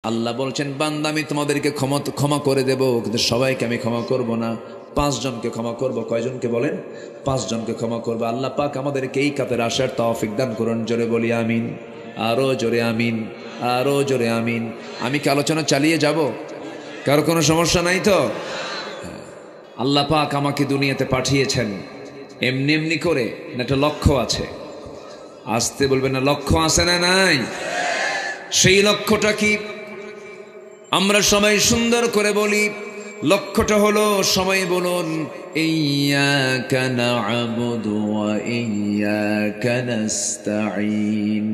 আল্লাহ বলছেন বান্দা আমি তোমাদেরকে ক্ষমা করে দেব, কিন্তু সবাইকে আমি ক্ষমা করব না। 5 জনকে ক্ষমা করব। কয়জনকে বলেন? 5 জনকে ক্ষমা করব। আল্লাহ পাক আমাদেরকে এই কাপের আসার তৌফিক দান করুন। জোরে বলি আমিন। আরো জোরে আমিন, আরো জোরে আমিন। আমি কি আলোচনা চালিয়ে যাব? কারো কোনো সমস্যা নাই তো? আল্লাহ পাক আমাকে দুনিয়াতে পাঠিয়েছেন এমনি এমনি করে না, একটা লক্ষ্য আছে। আসতে বলবেন না, লক্ষ্য আছে না নাই? সেই লক্ষ্যটা কি? আমরা সবাই সুন্দর করে বলি, লক্ষ্যটা হলো, সবাই বলুন, ইয়্যাকা না'বুদু ওয়া ইয়্যাকা নাস্তাঈন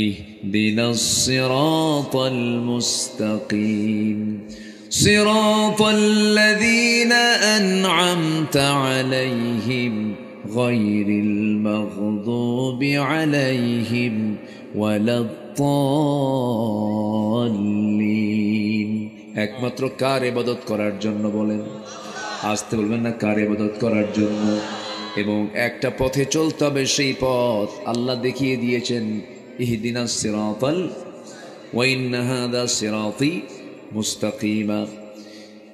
ইহদিনাস সিরাতাল মুস্তাকিম সিরাতাল্লাযীনা আন'আমতা আলাইহিম গায়রিল মাগদুবি আলাইহিম ওয়ালাদ-দাল্লিন। একমাত্র কার ইবাদত করার জন্য বলেন? আসতে বলবেন না, কার ইবাদত করার জন্য। এবং একটা পথে চলতে হবে, সেই পথ আল্লাহ দেখিয়ে দিয়েছেন, ইহদিনাস সিরাতাল ওয়া ইন্না হাযা সিরাতি মুস্তাকিমা।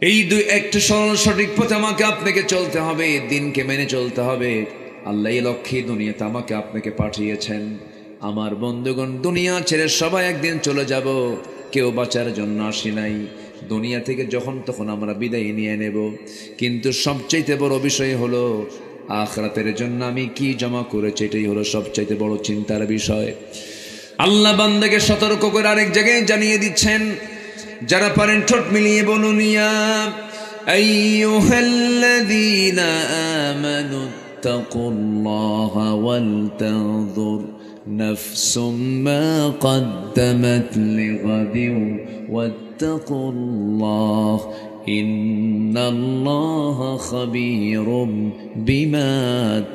এই একটা সরল সঠিক পথে আমাকে আপনাকে চলতে হবে, দিনকে মেনে চলতে হবে। আল্লাহ এই লক্ষ্যে দুনিয়াতে আমাকে আপনাকে পাঠিয়েছেন। আমার বন্ধুগণ, দুনিয়া ছেড়ে সবাই একদিন চলে যাব, কেউ বাঁচার জন্য আসি নাই। দুনিয়া থেকে যখন তখন আমরা বিদায় নিয়ে নেব, কিন্তু সবচাইতে বড় বিষয় হলো আখিরাতের জন্য আমি কি জমা করেছি, এটাই হলো সবচাইতে বড় চিন্তার বিষয়। আল্লাহ বান্দাকে সতর্ক করে আরেক জায়গায় জানিয়ে দিচ্ছেন, যারা পারেন ঠোঁট মিলিয়ে বলুন, ইয়া আইয়ুহাল্লাযীনা আমানু তাকুল্লাহা ওয়াল তানজুর নাফসুম মা কদ্দামাত লিগাদিন ওয়াত্তাকুল্লাহ ইন্নাল্লাহা খাবীরুম বিমা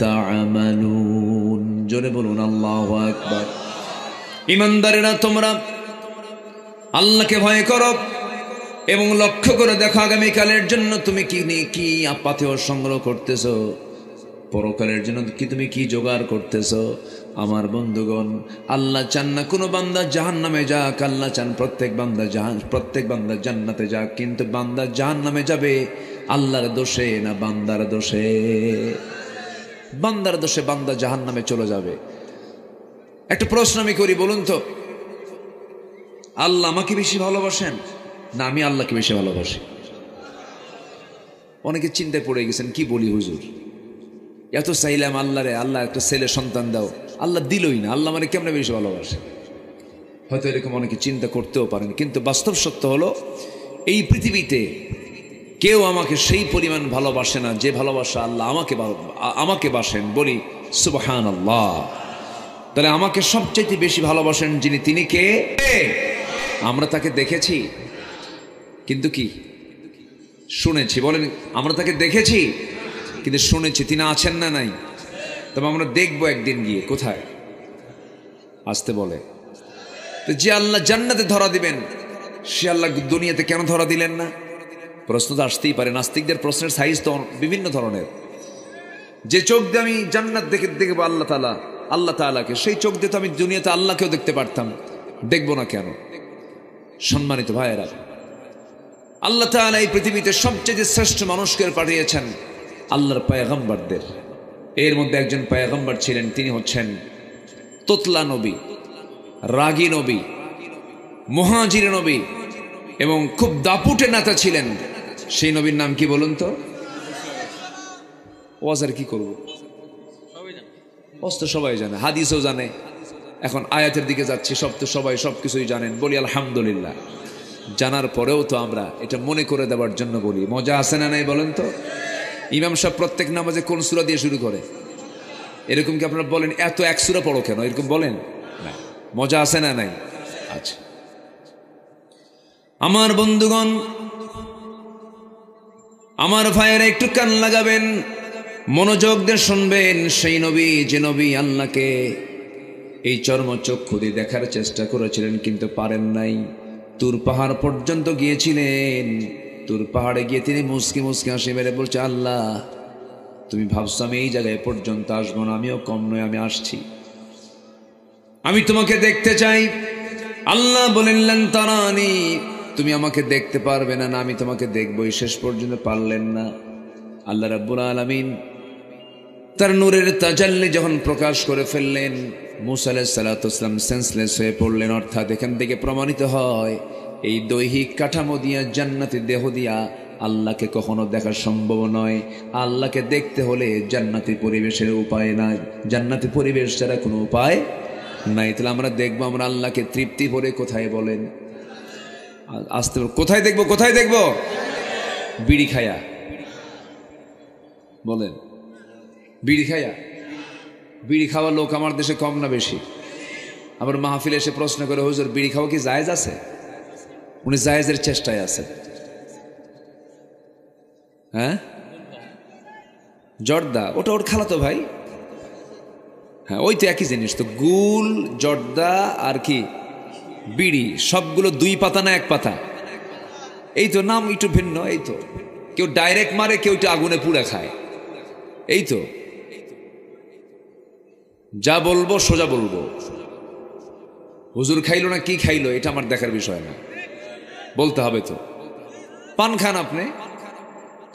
তা'মালুন। জোরে বলুন আল্লাহু আকবার। ঈমানদারেরা, তোমরা আল্লাহকে ভয় করো এবং লক্ষ্য করে দেখো আগামীকালের জন্য তুমি কি পাথেয় সংগ্রহ করতেছো, পরকালের জন্য তুমি কি জোগাড় করতেছো। আমার বন্ধুগণ, আল্লাহ চান না কোনো বান্দা জাহান্নামে যাক, আল্লাহ চান প্রত্যেক বান্দা জান্নাতে যাক। কিন্তু বান্দা জাহান্নামে যাবে আল্লাহর দোষে না বান্দার দোষে? বান্দার দোষে বান্দা জাহান্নামে চলে যাবে। একটা প্রশ্ন আমি করি, বলুন তো, আল্লাহ আমাকে বেশি ভালোবাসেন না আমি আল্লাহকে বেশি ভালোবাসি? অনেকে চিন্তায় পড়ে গেছেন, কি বলি হুজুর, এত চাইলাম আল্লাহরে, আল্লাহ একটা ছেলে সন্তান দাও, আল্লাহ দিলই না, আল্লাহ মানে কেমনে বেশি ভালোবাসে? হয়তো এরকম অনেকে চিন্তা করতেও পারেন, কিন্তু বাস্তব সত্য হলো, এই পৃথিবীতে কেউ আমাকে সেই পরিমাণ ভালোবাসে না যে ভালোবাসা আল্লাহ আমাকে বাসেন। বলি সুবহানাল্লাহ। তাহলে আমাকে সবচাইতে বেশি ভালোবাসেন যিনি, তিনি কে? আমরা তাকে দেখেছি, কিন্তু কি শুনেছি? বলেন, আমরা তাকে দেখেছি কিন্তু শুনেছি, তিনি আছেন না নাই? তবে আমরা দেখবো একদিন গিয়ে, কোথায়? আসতে বলে তো, যে আল্লাহ জান্নাতে ধরা দিবেন, সে আল্লাহ দুনিয়াতে কেন ধরা দিলেন না? প্রশ্ন তো আসতেই পারে। নাস্তিকদের প্রশ্নের সাইজ তো বিভিন্ন ধরনের। যে চোখ দিয়ে আমি জান্নাত দেখবো আল্লাহ তাআলাকে, সেই চোখ দিয়ে তো আমি দুনিয়াতে আল্লাহকেও দেখতে পারতাম, দেখবো না কেন? সম্মানিত ভাইয়েরা, আল্লাহ তাআলা এই পৃথিবীতে সবচেয়ে শ্রেষ্ঠ মানুষকে পাঠিয়েছেন আল্লাহর পয়গম্বরদের। এর মধ্যে একজন পয়গম্বর ছিলেন, তিনি হচ্ছেন তোতলা নবী, রাগী নবী, মুহাজির নবী এবং খুব দাপুটে নেতা ছিলেন। সেই নবীর নাম কি বলুন তো? ওয়াজ আর কি করব, অস্ত সবাই জানে, হাদিসও জানে, এখন আয়াতের দিকে যাচ্ছি, সবাই সবকিছুই জানেন। বলি আলহামদুলিল্লাহ। জানার পরেও তো আমরা এটা মনে করে দেওয়ার জন্য বলি। মজা আছে না নাই বলেন তো? ইমাম সাহেব প্রত্যেক নামাজে কোন সূরা দিয়ে শুরু করে? এরকম কি আপনারা বলেন, এত এক সূরা পড়ো কেন, এরকম বলেন না? মজা আছে না নাই? আচ্ছা আমার বন্ধুগণ, আমার ভাইয়েরা, একটু কান লাগাবেন, মনোযোগ দিয়ে শুনবেন। সেই নবী, যে নবী আল্লাহকে এই চর্মচক্ষু দিয়ে দেখার চেষ্টা করেছিলেন কিন্তু পারেন নাই, তুর পাহাড় পর্যন্ত গিয়েছিলেন। তুর পাহাড়ে গিয়ে তিনি মুসকি হাসি মেরে বলছে, আল্লাহ তুমি ভাবছো আমি এই জায়গায় পর্যন্ত আসবো না? আমিও কম নয়, আমি আসছি, আমি তোমাকে দেখতে চাই। আল্লাহ বলেন লান তারানি, তুমি আমাকে দেখতে পারবে না, না আমি তোমাকে দেখবই। শেষ পর্যন্ত পারলেন না। আল্লাহ রাব্বুল আলামিন তার নূরের তাজাল্লি যখন প্রকাশ করে ফেললেন, মূসা আলাইহিস সালাতু ওয়াস সালাম সেন্সলেস হয়ে পড়লেন। অর্থাৎ এখান থেকে প্রমাণিত হয় এই দৈহিক কাঠামো দিয়া, জান্নাতি দেহ দিয়া আল্লাহকে কখনো দেখা সম্ভব নয়। আল্লাহকে দেখতে হলে জান্নাতি পরিবেশের উপায় নাই, জান্নাতি পরিবেশ ছাড়া কোনো উপায় নাই। তাহলে আমরা দেখবো আমরা আল্লাহকে তৃপ্তি ভরে কোথায় বলেন? আসতে কোথায় দেখবো? কোথায় দেখবো? বিড়ি খায়া বলেন, বিড়ি খায়া। বিড়ি খাওয়া লোক আমার দেশে কম না বেশি? আবার মাহফিলে এসে প্রশ্ন করে, হুজুর বিড়ি খাওয়া কি জায়েজ আছে? উনি জায়েজের চেষ্টায় আছেন। হ্যাঁ, জর্দা ওটা ওর খালাতো ভাই। হ্যাঁ, ওই তো একই জিনিস তো। গুল, জর্দা আর কি বিড়ি, সবগুলো দুই পাতা না এক পাতা? এই তো, নাম একটু ভিন্ন। এই তো, কেউ ডাইরেক্ট মারে, কেউ একটু আগুনে পুড়ে খায়। এই তো, যা বলবো সোজা বলবো। হুজুর খাইলো না কি খাইলো এটা আমার দেখার বিষয় না, বলতে হবে তো। পান খান, আপনি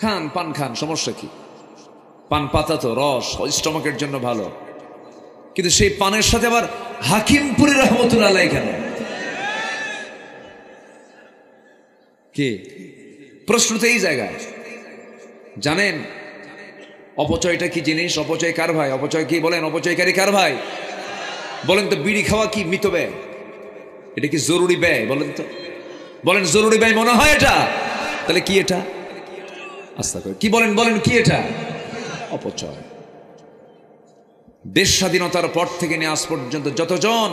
খান, পান খান, সমস্যা কি? পান পাতা তো রস স্টমাকের জন্য ভালো, কিন্তু সেই পানের সাথে আবার হাকিমপুরি রহমতুল্লাহ আলাইহি কেন? কি প্রশ্ন তো এই জায়গায়। জানেন অপচয়টা কি জিনিস? অপচয় কার ভাই? অপচয় কি বলেন? অপচয়কারী কার ভাই বলেন তো? বিড়ি খাওয়া কি মিত ব্যয়? এটা কি জরুরি ব্যয় বলেন তো? বলেন জরুরি ব্যয় মনে হয় এটা? তাহলে কি এটা? আস্তে করে কি বলেন? বলেন কি এটা? অপচয়। দেশ স্বাধীনতার পর থেকে নিয়ে আজ পর্যন্ত যতজন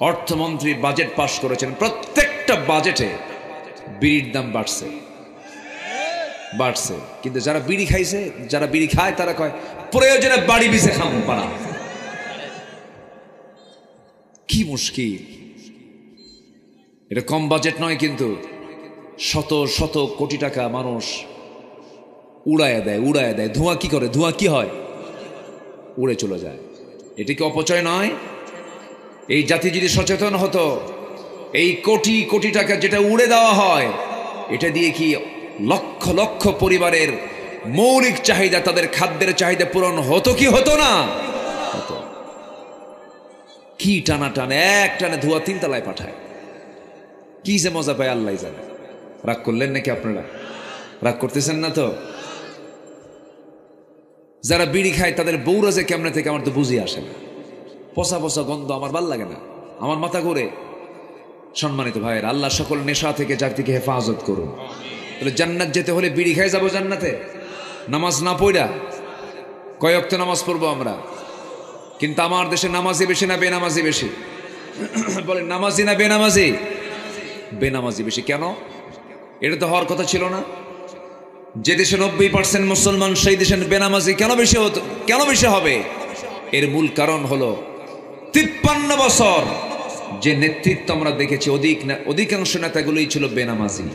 অর্থমন্ত্রী বাজেট পাশ করেছেন, প্রত্যেকটা বাজেটে বিড়ির দাম বাড়ছে, বাড়ছে। কিন্তু যারা বিড়ি খাইছে, যারা বিড়ি খায়, তারা কয় প্রয়োজনে বাড়ি বিছে খাম পাড়া। কি মুশকিল! এটা কম বাজেট নয়, কিন্তু শত শত কোটি টাকা মানুষ উড়ায় দেয়, উড়ায় দেয়। ধোঁয়া কি করে? ধোঁয়া কি হয়? উড়ে চলে যায়। এটা কি অপচয় নয়? এই জাতি যদি সচেতন হতো, এই কোটি কোটি টাকা যেটা উড়ে দেওয়া হয়, এটা দিয়ে কি লক্ষ লক্ষ পরিবারের মৌলিক চাহিদা, তাদের খাদ্যের চাহিদা পূরণ হতো কি হতো না? হতো। কি টানা টানে, এক টানে ধোঁয়া 3 তলায় পাঠায়। কি যে মজা পায় আল্লাহ জানে। রাগ করলেন নাকি আপনারা? রাগ করতেছেন না তো? যারা বিড়ি খায় তাদের বউরা যে কেমনে থেকে আমার তো বুঝি আসে না। পচা পচা গন্ধ, আমার ভাল লাগে না, আমার মাথা ঘুরে। সম্মানিত ভাইয়ের, আল্লাহ সকল নেশা থেকে জাতিকে হেফাজত করুন। তাহলে জান্নাত যেতে হলে বিড়ি খাই যাবো জান্নাতে? নামাজ না পড়া? কয় ওয়াক্ত নামাজ পড়বো আমরা? কিন্তু আমার দেশে নামাজি বেশি না বেনামাজি বেশি? বলেন নামাজি না বেনামাজি? বেনামাজি বেশি। কেন? এটা তো হওয়ার কথা ছিল না। যে দেশে 90% মুসলমান, সেই দেশে বেনামাজি কেন বেশি হতো? কেন বেশি হবে? এর মূল কারণ হলো 53 বছর যে নেতৃত্ব আমরা দেখেছি, অধিকাংশ নেতাগুলোই ছিল বেনামাজি।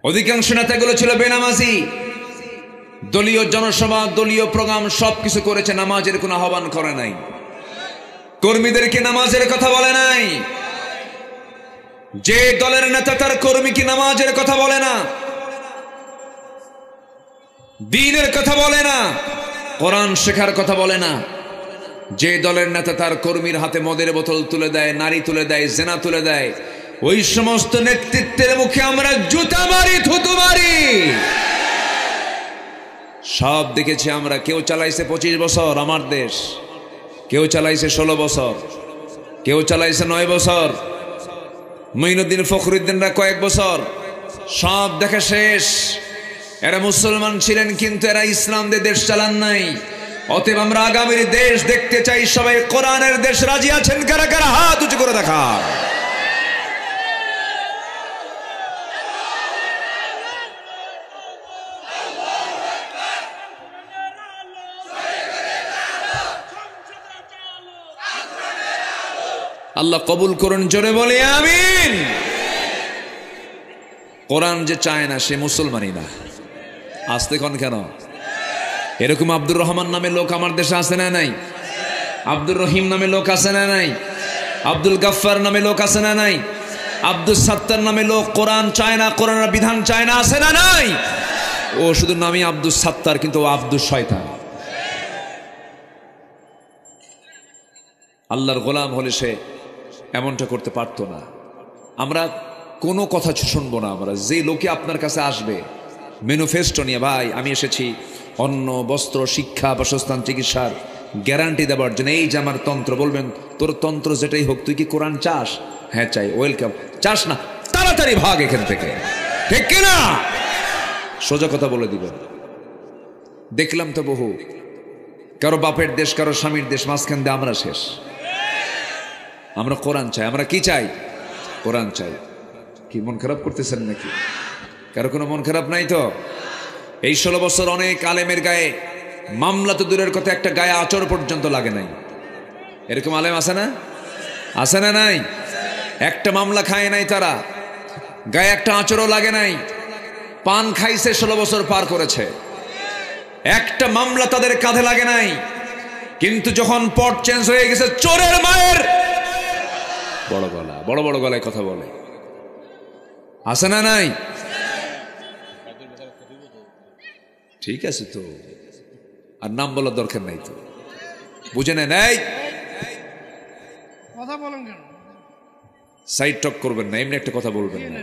অধিকাংশ নেতাগুলো ছিল বেনামাজি। দলীয় জনসভা, দলীয় প্রোগ্রাম সবকিছু করেছে, নামাজের কোনো আহ্বান করে নাই, কর্মীদেরকে নামাজের কথা বলে নাই। যে দলের নেতা তার কর্মীকে নামাজের কথা বলে না, দ্বীনের কথা বলে না, কোরআন শেখার কথা বলে না। যে দলের নেতা তার কর্মীর হাতে মদের বোতল তুলে দেয়, নারী তুলে দেয়, জেনা তুলে দেয়, ওই সমস্ত নেতৃত্বের মুখে আমরা জুতা মারি, থুতু মারি। সব দেখেছি আমরা। কেউ চালাইছে 25 বছর আমার দেশ, কেউ চালাইছে 16 বছর, কেউ চালাইছে 9 বছর, মঈনুদ্দিন ফখরুদ্দিনরা কয়েক বছর। সব দেখা শেষ। এরা মুসলমান ছিলেন, কিন্তু এরা ইসলাম দিয়ে দেশ চালান নাই। অতএব আমরা আগামীর দেশ দেখতে চাই। সবাই কোরআনের দেশ রাজি আছেন? কারা কারা হাত উঁচু করে দেখা। আল্লাহ কবুল করুন, জোরে বলে আমিন। কোরআন যে চায় না সে মুসলমানই না। আসতে কোন কেন? এরকম আব্দুর রহমান নামে লোক আমার দেশে আছে না নাই? আব্দুর রহিম নামে লোক আছে না নাই? আব্দুল গাফফার নামে লোক আছে না নাই? আব্দুল সাত্তার নামে লোক কোরআন চায় না, কোরআনের বিধান চায় না, আছে না নাই? ও শুধু নামই আব্দুল সাত্তার, কিন্তু ও আব্দুল শয়তান। আল্লাহর গোলাম হলে সে এমনটা করতে পারতো না। আমরা কোনো কথা শুনবো না। আমরা যে লোকে আপনার কাছে আসবে ম্যানিফেস্টো নিয়ে, ভাই আমি এসেছি অন্ন, বস্ত্র, শিক্ষা, বাসস্থান, চিকিৎসার গ্যারান্টি দেওয়ার জন্য, এই যে আমার তন্ত্র, বলবেন তোর তন্ত্র যেটাই হোক, তুই কি কোরআন চাস? হ্যাঁ চাই। ওয়েলকাম। চাস না, তাড়াতাড়ি ভাগ এখান থেকে, ঠিক কিনা? সোজা কথা বলে দিবেন। দেখলাম তো বহু, কারো বাপের দেশ, কারো স্বামীর দেশ, মাঝখান দিয়ে আমরা শেষ। আমরা কোরআন চাই। আমরা কি চাই? কোরআন চাই। কি মন খারাপ করতেছেন নাকি? কারো কোনো মন খারাপ নাই তো? এই 16 বছর অনেক আলেমের গায়ে মামলা তো দূরের কথা, একটা গায়ে আচর পর্যন্ত লাগে নাই। এরকম আলেম আছে না? আছে না নাই? একটা মামলা খায় নাই তারা, গায়ে একটা আচরও লাগে নাই। পান খাইছে, 16 বছর পার করেছে, একটা মামলা তাদের কাঁধে লাগে নাই। কিন্তু যখন পট চেঞ্জ হয়ে গেছে, চোরের মায়ের বড় গলা, বড় বড় গলায় কথা বলে। আছে না নাই? ঠিক আছে তো, আর নাম বলার দরকার নাই তো, বুঝে নেন। এই কথা বলেন কেন? সাইড টক করবেন না, এমনি একটা কথা বলবেন না।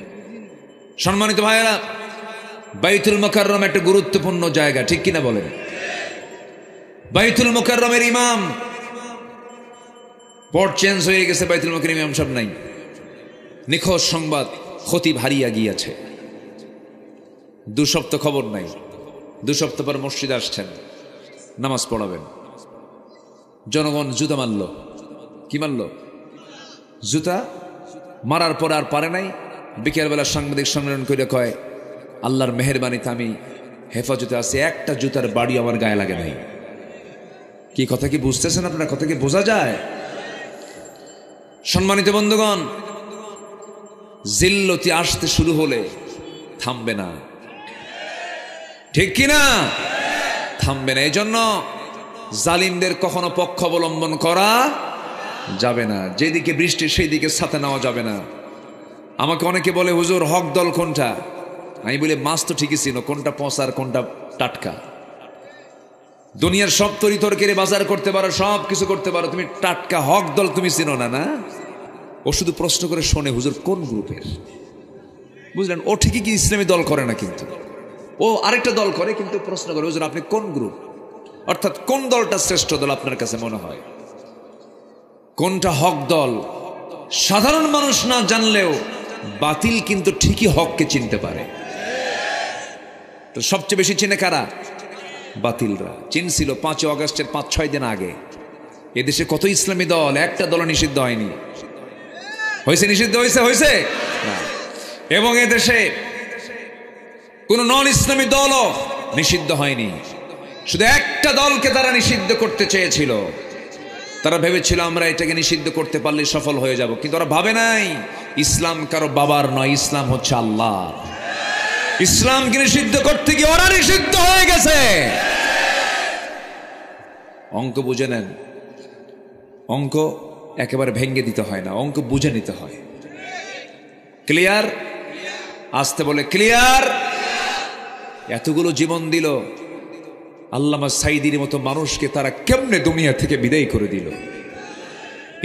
সম্মানিত ভাইয়েরা, বাইতুল মুকাররম একটা গুরুত্বপূর্ণ জায়গা, ঠিক কিনা বলেন? বাইতুল মুকাররমের ইমাম, পট চেঞ্জ হয়ে গেছে, বাইতুল মুকাররম ইমাম সাহেব নাই। নিখোঁজ সংবাদ, খতিব হারিয়ে গিয়েছে। 2 সপ্তাহ খবর নাই। 2 সপ্তাহ পর মসজিদে আসছেন, নামাজ পড়াবেন। জনগণ জুতা মারল। কি মারল? জুতা মারার পর আর পারে নাই। বিকেলবেলা সাংবাদিক সম্মেলন করে কয়, আল্লাহর মেহেরবানিতে আমি হেফাজতে আছি, একটা জুতার বাড়ি আমার গায়ে লাগে নাই। কি কথা কি বুঝতেছেন আপনারা? কথা কি বোঝা যায়? সম্মানিত বন্ধুগণ, জিল্লতি আসতে শুরু হলে থামবে না, ঠিক কিনা? থামবে না। এই জন্য জালিমদের কখনো পক্ষ অবলম্বন করা যাবে না। যেদিকে বৃষ্টি সেই দিকে ছাতা নেওয়া যাবে না। আমাকে অনেকে বলে, হুজুর হক দল কোনটা? আমি বলি, মাছ তো ঠিকই ছিল, কোনটা পচার কোনটা টাটকা। দুনিয়ার সব তরিতরকারি বাজার করতে পারো, সব কিছু করতে পারো, তুমি টাটকা হক দল তুমি চিনো না। না, ও শুধু প্রশ্ন করে শোনে, হুজুর কোন গ্রুপের? বুঝলেন? ও ঠিকই কি ইসলামী দল করে না, কিন্তু ও আরেকটা দল করে, কিন্তু প্রশ্ন করে, হুজুর আপনি কোন গ্রুপ? অর্থাৎ কোন দলটা শ্রেষ্ঠ দল আপনার কাছে মনে হয়? কোনটা হক দল? সাধারণ মানুষ না জানলেও বাতিল কিন্তু ঠিকই হককে চিনতে পারে। তো সবচেয়ে বেশি চিনে কারা? বাতিলরা। চিনছিল 5 আগস্টের 5-6 দিন আগে। এদেশে কত ইসলামী দল, একটা দল নিষিদ্ধ হয়নি। হয়েছে? নিষিদ্ধ হয়েছে? হয়েছে। এবং এদেশে কোন নন ইসলামী দলও নিষিদ্ধ হয়নি। শুধু একটা দলকে তারা নিষিদ্ধ করতে চেয়েছিল। তারা ভেবেছিল আমরা এটাকে নিষিদ্ধ করতে পারলে সফল হয়ে যাব, কিন্তু ওরা ভাবে নাই ইসলাম কারো বাবার নয়, ইসলাম হচ্ছে আল্লাহ। ইসলামকে নিষিদ্ধ করতে গিয়ে ওরা নিষিদ্ধ হয়ে গেছে। অঙ্ক বুঝে নেন। অঙ্ক একেবারে ভেঙ্গে দিতে হয় না, অঙ্ক বুঝে নিতে হয়। ক্লিয়ার? আসতে বলে ক্লিয়ার। এতগুলো জীবন দিল আল্লামা সাইদির মতো মানুষকে, তারা কেমনে দুনিয়া থেকে বিদায় করে দিল।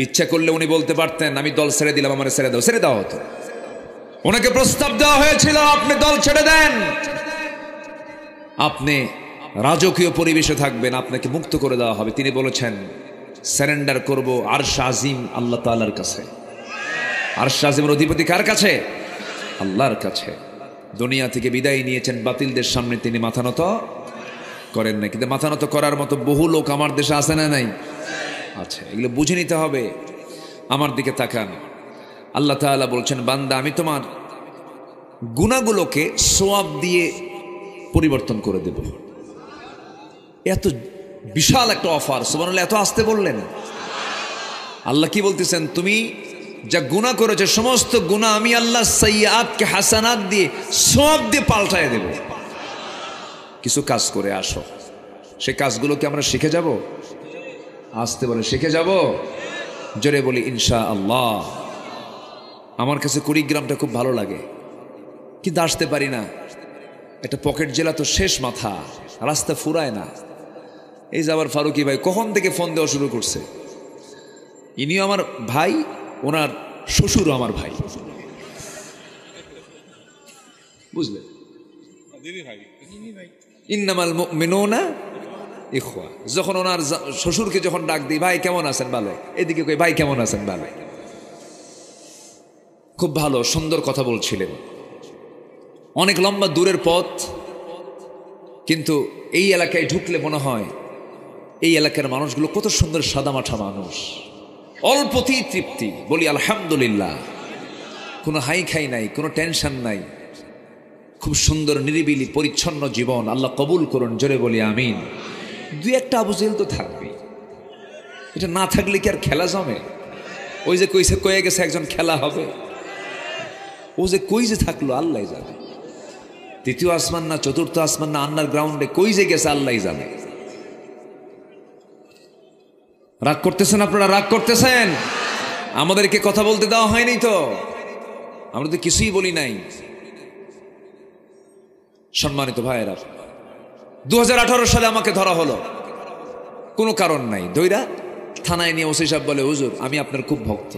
ইচ্ছা করলে উনি বলতে পারতেন, আমি দল ছেড়ে দিলাম, আমার ছেড়ে দাও। ছেড়ে দেওয়া হতো। ওনাকে প্রস্তাব দেওয়া হয়েছিল, আপনি দল ছেড়ে দেন, আপনি রাজকীয় পরিবেশে থাকবেন, আপনাকে মুক্ত করে দেওয়া হবে। তিনি বলেছেন, সারেন্ডার করব আরশ আজিম আল্লাহ তাআলার কাছে। আরশ আজিমের অধিপতি কার কাছে? আল্লাহর কাছে। দুনিয়া থেকে বিদায় নিয়েছেন, বাতিলদের সামনে তিনি মাথা নত করেন না। কিন্তু মাথা নত করার মতো বহু লোক আমার দেশে আছে না নাই? আছে। এগুলো বুঝে নিতে হবে। আমার দিকে তাকান। আল্লাহ তাআলা বলছেন, বান্দা আমি তোমার গুনাহগুলোকে সওয়াব দিয়ে পরিবর্তন করে দেব। এত বিশাল একটা অফার, সুবহানাল্লাহ। এত আসতে বললেন। আল্লাহ কি বলতেছেন? তুমি যা গুনাহ করেছো, সমস্ত গুনাহ আমি আল্লাহ সাইয়্যাতকে হাসানাত দিয়ে সওয়াব দিয়ে পাল্টায় দেব। কিছু কাজ করে আসো, সেই কাজগুলোকে আমরা শিখে যাব। আসতে বলে শিখে যাব, জোরে বলি ইনশাআল্লাহ। আমার কাছে কুড়িগ্রামটা খুব ভালো লাগে, কিন্তু আসতে পারি না। একটা পকেট জেলা তো শেষ মাথা, রাস্তা ফুরায় না। এই যে আবার ফারুকি ভাই কখন থেকে ফোন দেওয়া শুরু করছে। ইনিও আমার ভাই, ওনার শ্বশুরও আমার ভাই, বুঝলে? ইন্নামাল মুমিনুনা ইখওয়া। যখন ওনার শ্বশুরকে যখন ডাক দিই, ভাই কেমন আছেন, ভালো, এদিকে কই ভাই কেমন আছেন, ভালো। খুব ভালো সুন্দর কথা বলছিলেন। অনেক লম্বা দূরের পথ, কিন্তু এই এলাকায় ঢুকলে মনে হয় এই এলাকার মানুষগুলো কত সুন্দর সাদামাঠা মানুষ, অল্পতেই তৃপ্তি। বলি আলহামদুলিল্লাহ। কোনো হাই খাই নাই, কোনো টেনশন নাই, খুব সুন্দর নিরিবিলি পরিচ্ছন্ন জীবন আল্লাহ কবুল করুন, জোরে বলি আমিন। দুই একটা আবু জেহেল তো থাকবে, এটা না থাকলে কি আর খেলা জমে? ওই যে কইছে কয়ে গেছে একজন খেলা হবে, ও যে কই যে থাকলো আল্লাহ জানে। তৃতীয় আসমান না চতুর্থ আসমান না আন্ডারগ্রাউন্ডে কই যে গেছে আল্লাহ জানে। রাগ করতেছেন আপনারা, রাগ করতেছেন? আমাদেরকে কথা বলতে দেওয়া হয়নি তো, আমরা তো কিছুই বলি নাই। সম্মানিত ভাইয়েরা, 2018 সালে আমাকে ধরা হলো, কোনো কারণ নাই। ধৈরা থানায় নিয়ে ওসি সাহেব বলে, হুজুর আমি আপনার খুব ভক্ত,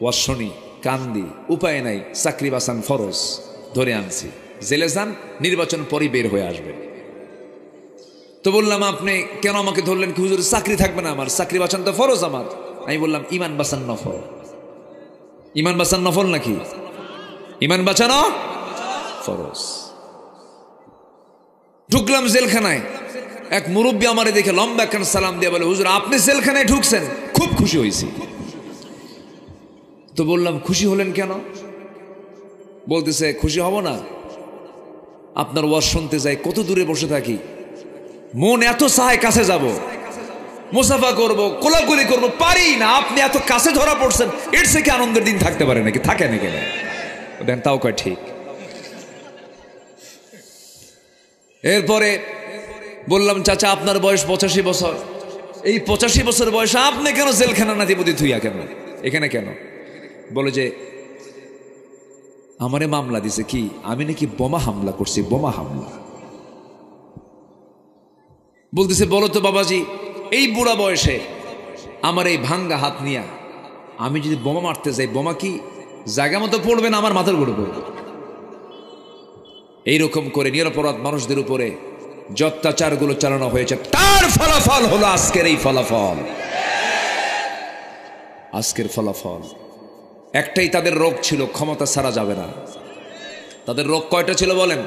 ওয়াজ শুনি, কান্দি, উপায় নাই, চাকরি বাঁচান ফরজ, ধরে আনছি, জেলে যান, নির্বাচন পরই বের হয়ে আসবে। তো বললাম আপনি কেন আমাকে ধরলেন? কি হুজুর চাকরি থাকবে না আমার, চাকরি বাঁচান তো ফরজ আমার। আমি বললাম ইমান বাঁচান নফল। ইমান বাঁচান নফল নাকি? ইমান বাঁচানো ফরজ। ঢুকলাম জেলখানায়, এক মুরব্বী আমারে দেখে লম্বা একখান সালাম দিয়ে বলে, হুজুর আপনি জেলখানায় ঢুকছেন, খুব খুশি হয়েছি। তো বললাম খুশি হলেন কেন? বলতেছে খুশি হব না, আপনার ওয়াজ শুনতে যাই, কত দূরে বসে থাকি, মন এত চায় কাছে যাব, মুসাফা করব, কোলাকুলি করব, পারি না। আপনি এত কাছে ধরা পড়ছেন, এর থেকে আনন্দের দিন থাকতে পারে নাকি? থাকে নাকি? দেন তাও কয় ঠিক। এরপরে বললাম চাচা আপনার বয়স 85 বছর, এই 85 বছর বয়সে আপনি কেন জেলখানা নাতিপতি থুইয়া কেন এখানে কেন? বলে যে আমারে মামলা দিছে, কি আমি নাকি বোমা হামলা করছি, বোমা হামলা। বলতেছে বলো তো বাবাজি, এই বুড়া বয়সে আমার এই ভাঙ্গা হাত নিয়া আমি যদি বোমা মারতে যাই, বোমা কি জায়গা মতো পড়বে না আমার মাথার উপরে পড়বে? এইরকম করে নিরপরাধ মানুষদের উপরে যে অত্যাচারগুলো চালানো হয়েছে, তার ফলাফল হলো আজকের এই ফলাফল। আজকের ফলাফল একটাই, তাদের রোগ ছিল ক্ষমতা ছাড়া যাবে না। তাদের রোগ কয়টা ছিল বলেন?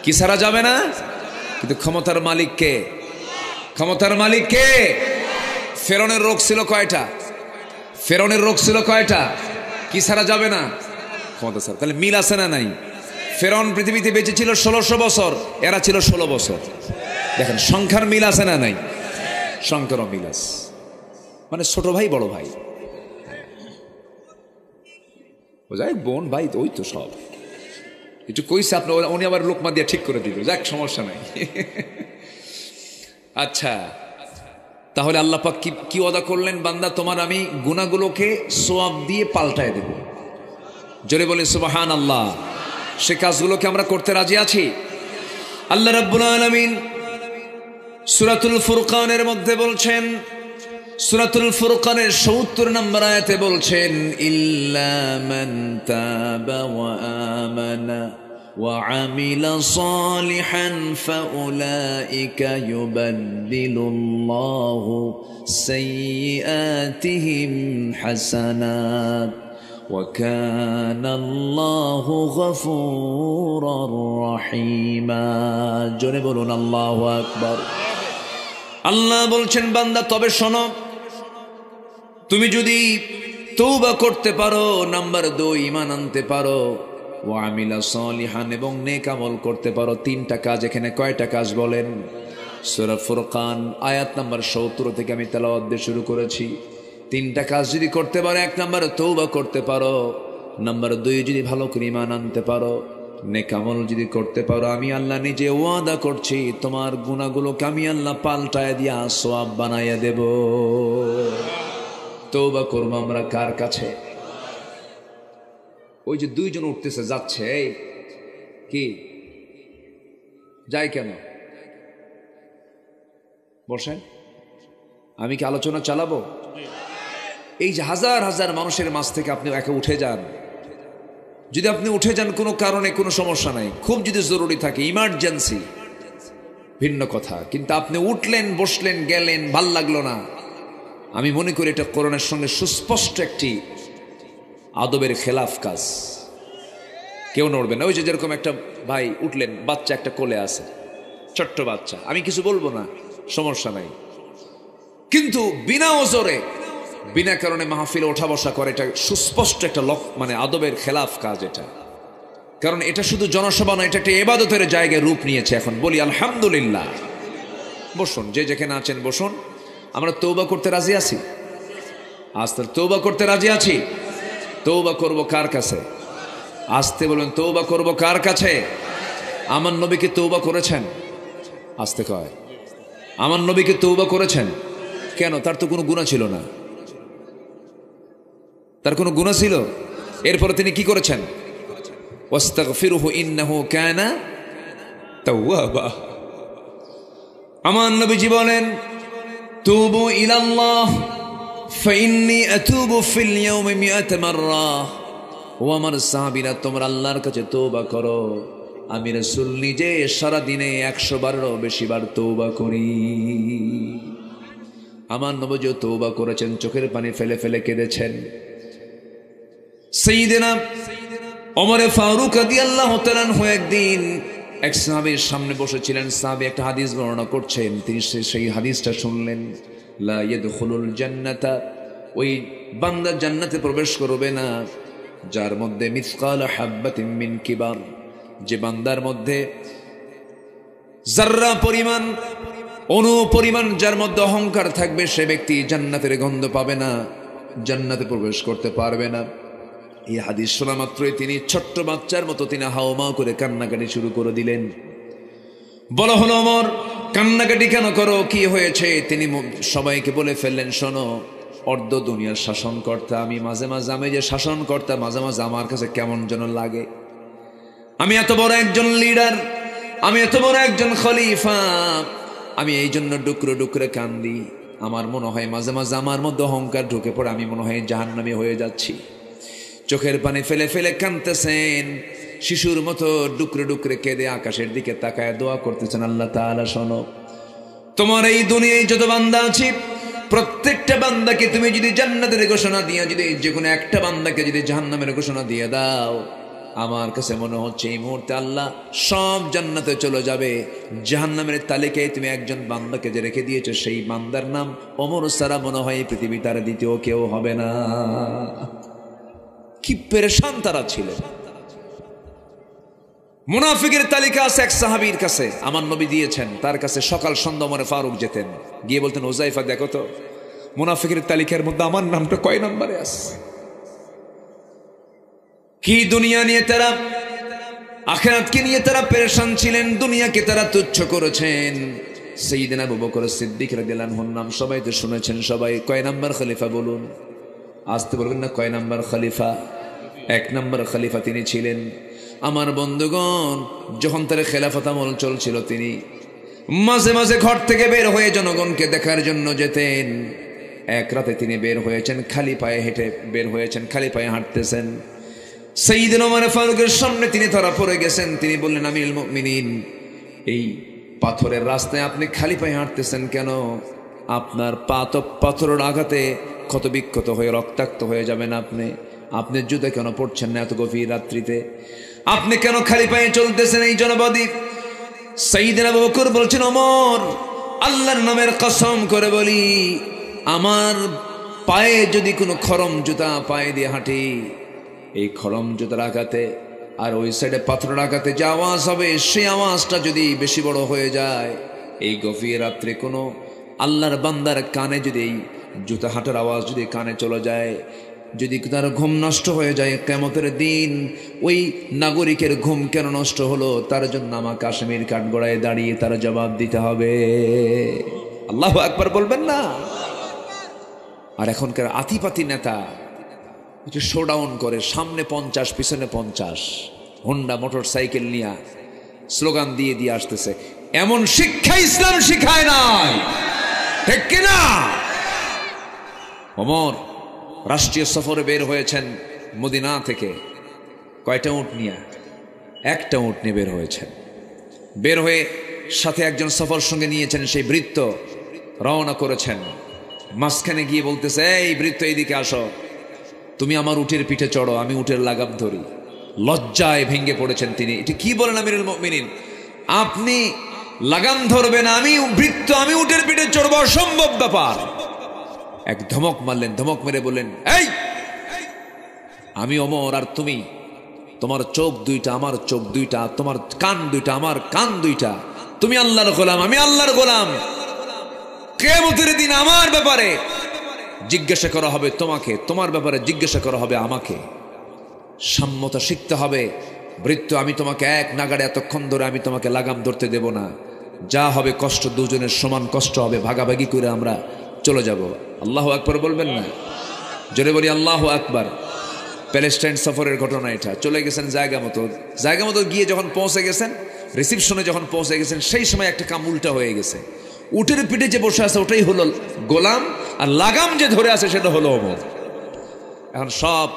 কি ছাড়া যাবে না? কিন্তু ক্ষমতার মালিক কে? ক্ষমতার মালিক কে? ফেরনের রোগ ছিল কয়টা? ফেরনের রোগ ছিল কয়টা? কি ছাড়া যাবে না? ক্ষমতা ছাড়া। তাহলে মিল আছে না নাই? ফেরন পৃথিবীতে বেঁচে ছিল 1600 বছর, এরা ছিল 16 বছর। দেখেন সংখ্যার মিল আছে না নাই? সংখ্যারও মিল আছে, মানে ছোট ভাই বড় ভাই, যাই বোন ভাই, ওই তো সব একটু কইছে আপনার, উনি আবার লোকমা দিয়ে ঠিক করে দিল, যাক সমস্যা নাই। আচ্ছা, তাহলে আল্লাহ পাক কি ওয়াদা করলেন? বান্দা তোমার আমি গুনাহগুলোকে সওয়াব দিয়ে পাল্টায় দেব। জোরে বলে সুবহানাল্লাহ। সে কাজগুলোকে আমরা করতে রাজি আছি। আল্লাহ রাব্বুল আলামিন সূরাতুল ফুরকানের মধ্যে বলছেন, সূরাতুল ফুরকানের ৭০ নম্বর আয়াতে বলছেন, ইল্লা মান তাবা ওয়া আমানা ওয়া আমিলা সালিহান ফাউলাইকা ইউবাদদিলুল্লাহু সাইয়্যাতিহিম হাসানাত ওয়া কানাল্লাহু গফুরুর রহিমা। জোরে বলুন আল্লাহু আকবার। আল্লাহ বলছেন বান্দা তবে শোনো, তুমি যদি তওবা করতে পারো, নাম্বার 2 ঈমান আনতে পারো, ওয়া আমিলা সালিহান এবং নেক আমল করতে পারো। 3টা কাজ। এখানে কয়টা কাজ বলেন? সূরা ফুরকান আয়াত নাম্বার ৭০ থেকে আমি তেলাওয়াত দিয়ে শুরু করেছি। 3টা কাজ যদি করতে পারো, 1 নাম্বার তওবা করতে পারো, নাম্বার 2 যদি ভালো করে ঈমান আনতে পারো, নেক আমল যদি করতে পারো, আমি আল্লাহ নিজে ওয়াদা করছি তোমার গুনাহগুলোকে আমি আল্লাহ পাল্টায় দিয়া সওয়াব বানাইয়া দেব। তওবা করবো আমরা কার কাছে? ওই যে দুইজন উঠতেছে যাচ্ছে, এই কি যাই কেন? বসেন, আমি কি আলোচনা চালাবো? এই যে হাজার হাজার মানুষের মাঝ থেকে আপনি একা উঠে যান, যদি আপনি উঠে যান কোনো কারণে, কোনো সমস্যা নাই, খুব যদি জরুরি থাকে, ইমার্জেন্সি, ভিন্ন কথা, কিন্তু আপনি উঠলেন, বসলেন, গেলেন, ভাল লাগলো না, আমি মনে করি এটা কোরআনের সঙ্গে সুস্পষ্ট একটি আদবের খেলাফ কাজ। কেউ নড়বে না। ওই যে যেরকম একটা ভাই উঠলেন, বাচ্চা একটা কোলে আছে, ছোট্ট বাচ্চা, আমি কিছু বলবো না, সমস্যা নাই, কিন্তু বিনা ওজরে বিনা কারণে মাহফিলে ওঠা বসা করে, এটা সুস্পষ্ট একটা মানে আদবের খেলাফ কাজ এটা। কারণ এটা শুধু জনসভা নয়, এটা একটা ইবাদতের জায়গায় রূপ নিয়েছে। এখন বলি আলহামদুলিল্লাহ। বসুন, যে যেখানে আছেন বসুন। আমরা তওবা করতে রাজি আছি? আস্তে তওবা করতে রাজি আছি? তওবা করব কার কাছে? আস্তে বলবেন, তওবা করব কার কাছে? আমার নবীকে তওবা করেছেন? আস্তে কয়, আমার নবীকে তওবা করেছেন কেন? তার তো কোনো গুনাহ ছিল না, তার কোনো গুনাহ ছিল? এরপরে তিনি কি করেছেন? ওয়াস্তাগফিরুহু ইন্নাহু কানা তাওয়াবা। আমার নবীজি বলেন, তুবু ইলাল্লাহ ফাইন্নী আতুবু ফিল ইয়াউমি মিআত মাররা। ও আমার সাহাবীরা, তোমরা আল্লাহর কাছে তওবা করো, আমি রাসূল নিজে সারা দিনে 100 বারেরও বেশি বার তওবা করি। আমার নবীজি তওবা করেছেন, চোখের পানি ফেলে ফেলে কেঁদেছেন। সাইয়েদনা ওমর ফারুক রাদিয়াল্লাহু তাআলা আনহু একদিন এক সাহাবীর সামনে বসেছিলেন। সাহাবী একটা হাদিস বর্ণনা করছেন, তিনি সেই হাদিসটা শুনলেন। লা ইয়াদখুলুল জান্নাতা, ওই বান্দা জান্নাতে প্রবেশ করবে না যার মধ্যে মিসকাল হাববাতিন মিন কিবার, যে বান্দার মধ্যে যাররা পরিমাণ, অণু পরিমাণ যার মধ্যে অহংকার থাকবে, সে ব্যক্তি জান্নাতের গন্ধ পাবে না, জান্নাতে প্রবেশ করতে পারবে না। এই হাদিস শোনা মাত্রই তিনি ছোট্ট বাচ্চার মতো তিনি হাওমাও করে কান্নাকাটি শুরু করে দিলেন। বলা হলো, ওমর কান্নাকাটি কেন করো, কি হয়েছে? তিনি সবাইকে বলে ফেললেন, শোনো, অর্ধ দুনিয়ার শাসনকর্তা আমি, মাঝে মাঝে আমি যে শাসনকর্তা, মাঝে মাঝে আমার কাছে কেমন যেন লাগে। আমি এত বড় একজন লিডার, আমি এত বড় একজন খলিফা, আমি এই জন্য ডুকরে ডুকরে কান্দি। আমার মনে হয় মাঝে মাঝে আমার মধ্যে অহংকার ঢুকে পড়ে, আমি মনে হয় জাহান্নামী হয়ে যাচ্ছি। চোখের পানি ফেলে ফেলে কাঁদতেছেন, শিশুর মতো ডুকরে ডুকরে কেঁদে আকাশের দিকে তাকায় দোয়া করতেছেন, আল্লাহ তাআলা শোনো, তোমার এই দুনিয়ায় যত বান্দা আছে, প্রত্যেকটা বান্দাকে তুমি যদি জান্নাতের ঘোষণা দিয়ে, যদি যে কোনো একটা বান্দাকে যদি জাহান্নামের ঘোষণা দিয়ে দাও, আমার কাছে মনে হচ্ছে এই মুহূর্তে আল্লাহ সব জান্নাতে চলে যাবে। জাহান্নামের তালিকায় তুমি একজন বান্দাকে যে রেখে দিয়েছো, সেই বান্দার নাম ওমর ছাড়া মনে হয় পৃথিবী তার দ্বিতীয় কেউ হবে না। কি পেরেশান তারা ছিলেন। মুনাফিকের তালিকা আছে এক সাহাবীর কাছে, আমার নবী দিয়েছেন, তার কাছে সকাল সন্ধ্যা ওমর ফারুক যেতেন, গিয়ে বলতেন, হুযায়ফা দেখো তো মুনাফিকের তালিকার মধ্যে আমার নামটা কয় নম্বরে আছে। কি দুনিয়া নিয়ে তারা, আখিরাতকে নিয়ে তারা পেরেশান ছিলেন, দুনিয়াকে তারা তুচ্ছ করেছেন। সাইয়েদনা আবু বকর সিদ্দিক রাদিয়াল্লাহু আনহুর নাম সবাই তো শুনেছেন, সবাই কয় নাম্বার খলিফা বলুন? আসতে বলবেন না, কয় নাম্বার খলিফা? 1 নম্বর খলিফা তিনি ছিলেন। আমার বন্ধুগণ, যখন তার খেলাফত আমল চলছিল, তিনি মাঝে মাঝে ঘর থেকে বের হয়ে জনগণকে দেখার জন্য যেতেন। এক রাতে তিনি বের হয়েছেন, খালি পায়ে হেঁটে বের হয়েছেন, খালি পায়ে হাঁটতেছেন। সাইয়েদনা ওমর ফারুকের সামনে তিনি ধরা পড়ে গেছেন। তিনি বললেন, আমিরুল মুমিনিন, এই পাথরের রাস্তায় আপনি খালি পায়ে হাঁটতেছেন কেন? আপনার পা তো পাথরের আঘাতে ক্ষত বিক্ষত হয়ে রক্তাক্ত হয়ে যাবেন। আপনি জুতা কেন পড়ছেন না এত গভীর রাত্রিতে? আপনি কেন খালি পায়ে চলতেছেন এই জনপদে? সাইয়েদনা আবু বকর বলছেন, ওমর, আল্লাহর নামের কসম করে বলি, আমার পায়ে যদি কোনো খরম জুতা পায়ে দিয়ে হাঁটি, এই খরম জুতার আঘাতে আর ওই সাইডে পাথরের আঘাতে যে আওয়াজ হবে, সেই আওয়াজটা যদি বেশি বড় হয়ে যায়, এই গভীর রাত্রে কোনো আল্লাহর বান্দার কানে যদি এই জুতা হাঁটার আওয়াজ যদি কানে চলে যায়, যদি তার ঘুম নষ্ট হয়ে যায় কিয়ামতের দিন, ওই নাগরিকের ঘুম কেন নষ্ট হলো তার জন্য আমাকে আসামির কাঠগড়ায় দাঁড়িয়ে তার জবাব দিতে হবে। আল্লাহু আকবার বলবেন না? আর এখনকার আতিপাতি নেতা শোডাউন করে, সামনে 50 পিছনে 50, হোন্ডা মোটর সাইকেল নিয়ে স্লোগান দিয়ে দিয়ে আসতেছে। এমন শিক্ষা ইসলাম শিখায় নাই, ঠিক কিনা? ওমর রাষ্ট্রীয় সফরে বের হয়েছেন মদিনা থেকে, কয়টা উট নিয়ে? একটা উট নিয়ে বের হয়েছেন। বের হয়ে সাথে একজন সফর সঙ্গে নিয়েছেন, সেই বৃত্ত রওনা করেছেন। মাঝখানে গিয়ে বলতেছে, এই বৃত্ত এইদিকে আসো, তুমি আমার উটের পিঠে চড়ো, আমি উটের লাগাম ধরি। লজ্জায় ভেঙে পড়েছেন তিনি। এটি কি বলেন আমিরুল মুমিনিন? আপনি লাগাম ধরবেন, আমি বৃত্ত, আমি উটের পিঠে চড়বো, অসম্ভব ব্যাপার। এক ধমক মারলেন, ধমক মেরে বললেন, এই আমি ওমর আর তুমি, তোমার চোখ দুইটা আমার চোখ দুইটা, তোমার কান দুইটা আমার কান দুইটা, তুমি আল্লাহর গোলাম আমি আল্লাহর গোলাম। কিয়ামতের দিন আমার ব্যাপারে জিজ্ঞাসা করা হবে তোমাকে, তোমার ব্যাপারে জিজ্ঞাসা করা হবে আমাকে। সাম্যতা শিখতে হবে। বৃত্ত আমি তোমাকে এক নাগাড়ে এতক্ষণ ধরে আমি তোমাকে লাগাম ধরতে দেব না। যা হবে কষ্ট দুজনের সমান কষ্ট হবে, ভাগাভাগি করে আমরা চলে যাব। আল্লাহু আকবার বলবেন না? জোরে বলি আল্লাহু আকবার। প্যালেস্টাইন সফরের ঘটনা এটা। চলে গেছেন জায়গা মতো গিয়ে যখন পৌঁছে গেছেন, রিসিপশনে যখন পৌঁছে গেছেন, সেই সময় একটা কাম উল্টা হয়ে গেছে। উটের পিঠে যে বসে আছে ওটাই হলো গোলাম, আর লাগাম যে ধরে আছে সেটা হলো ওমর। এখন সব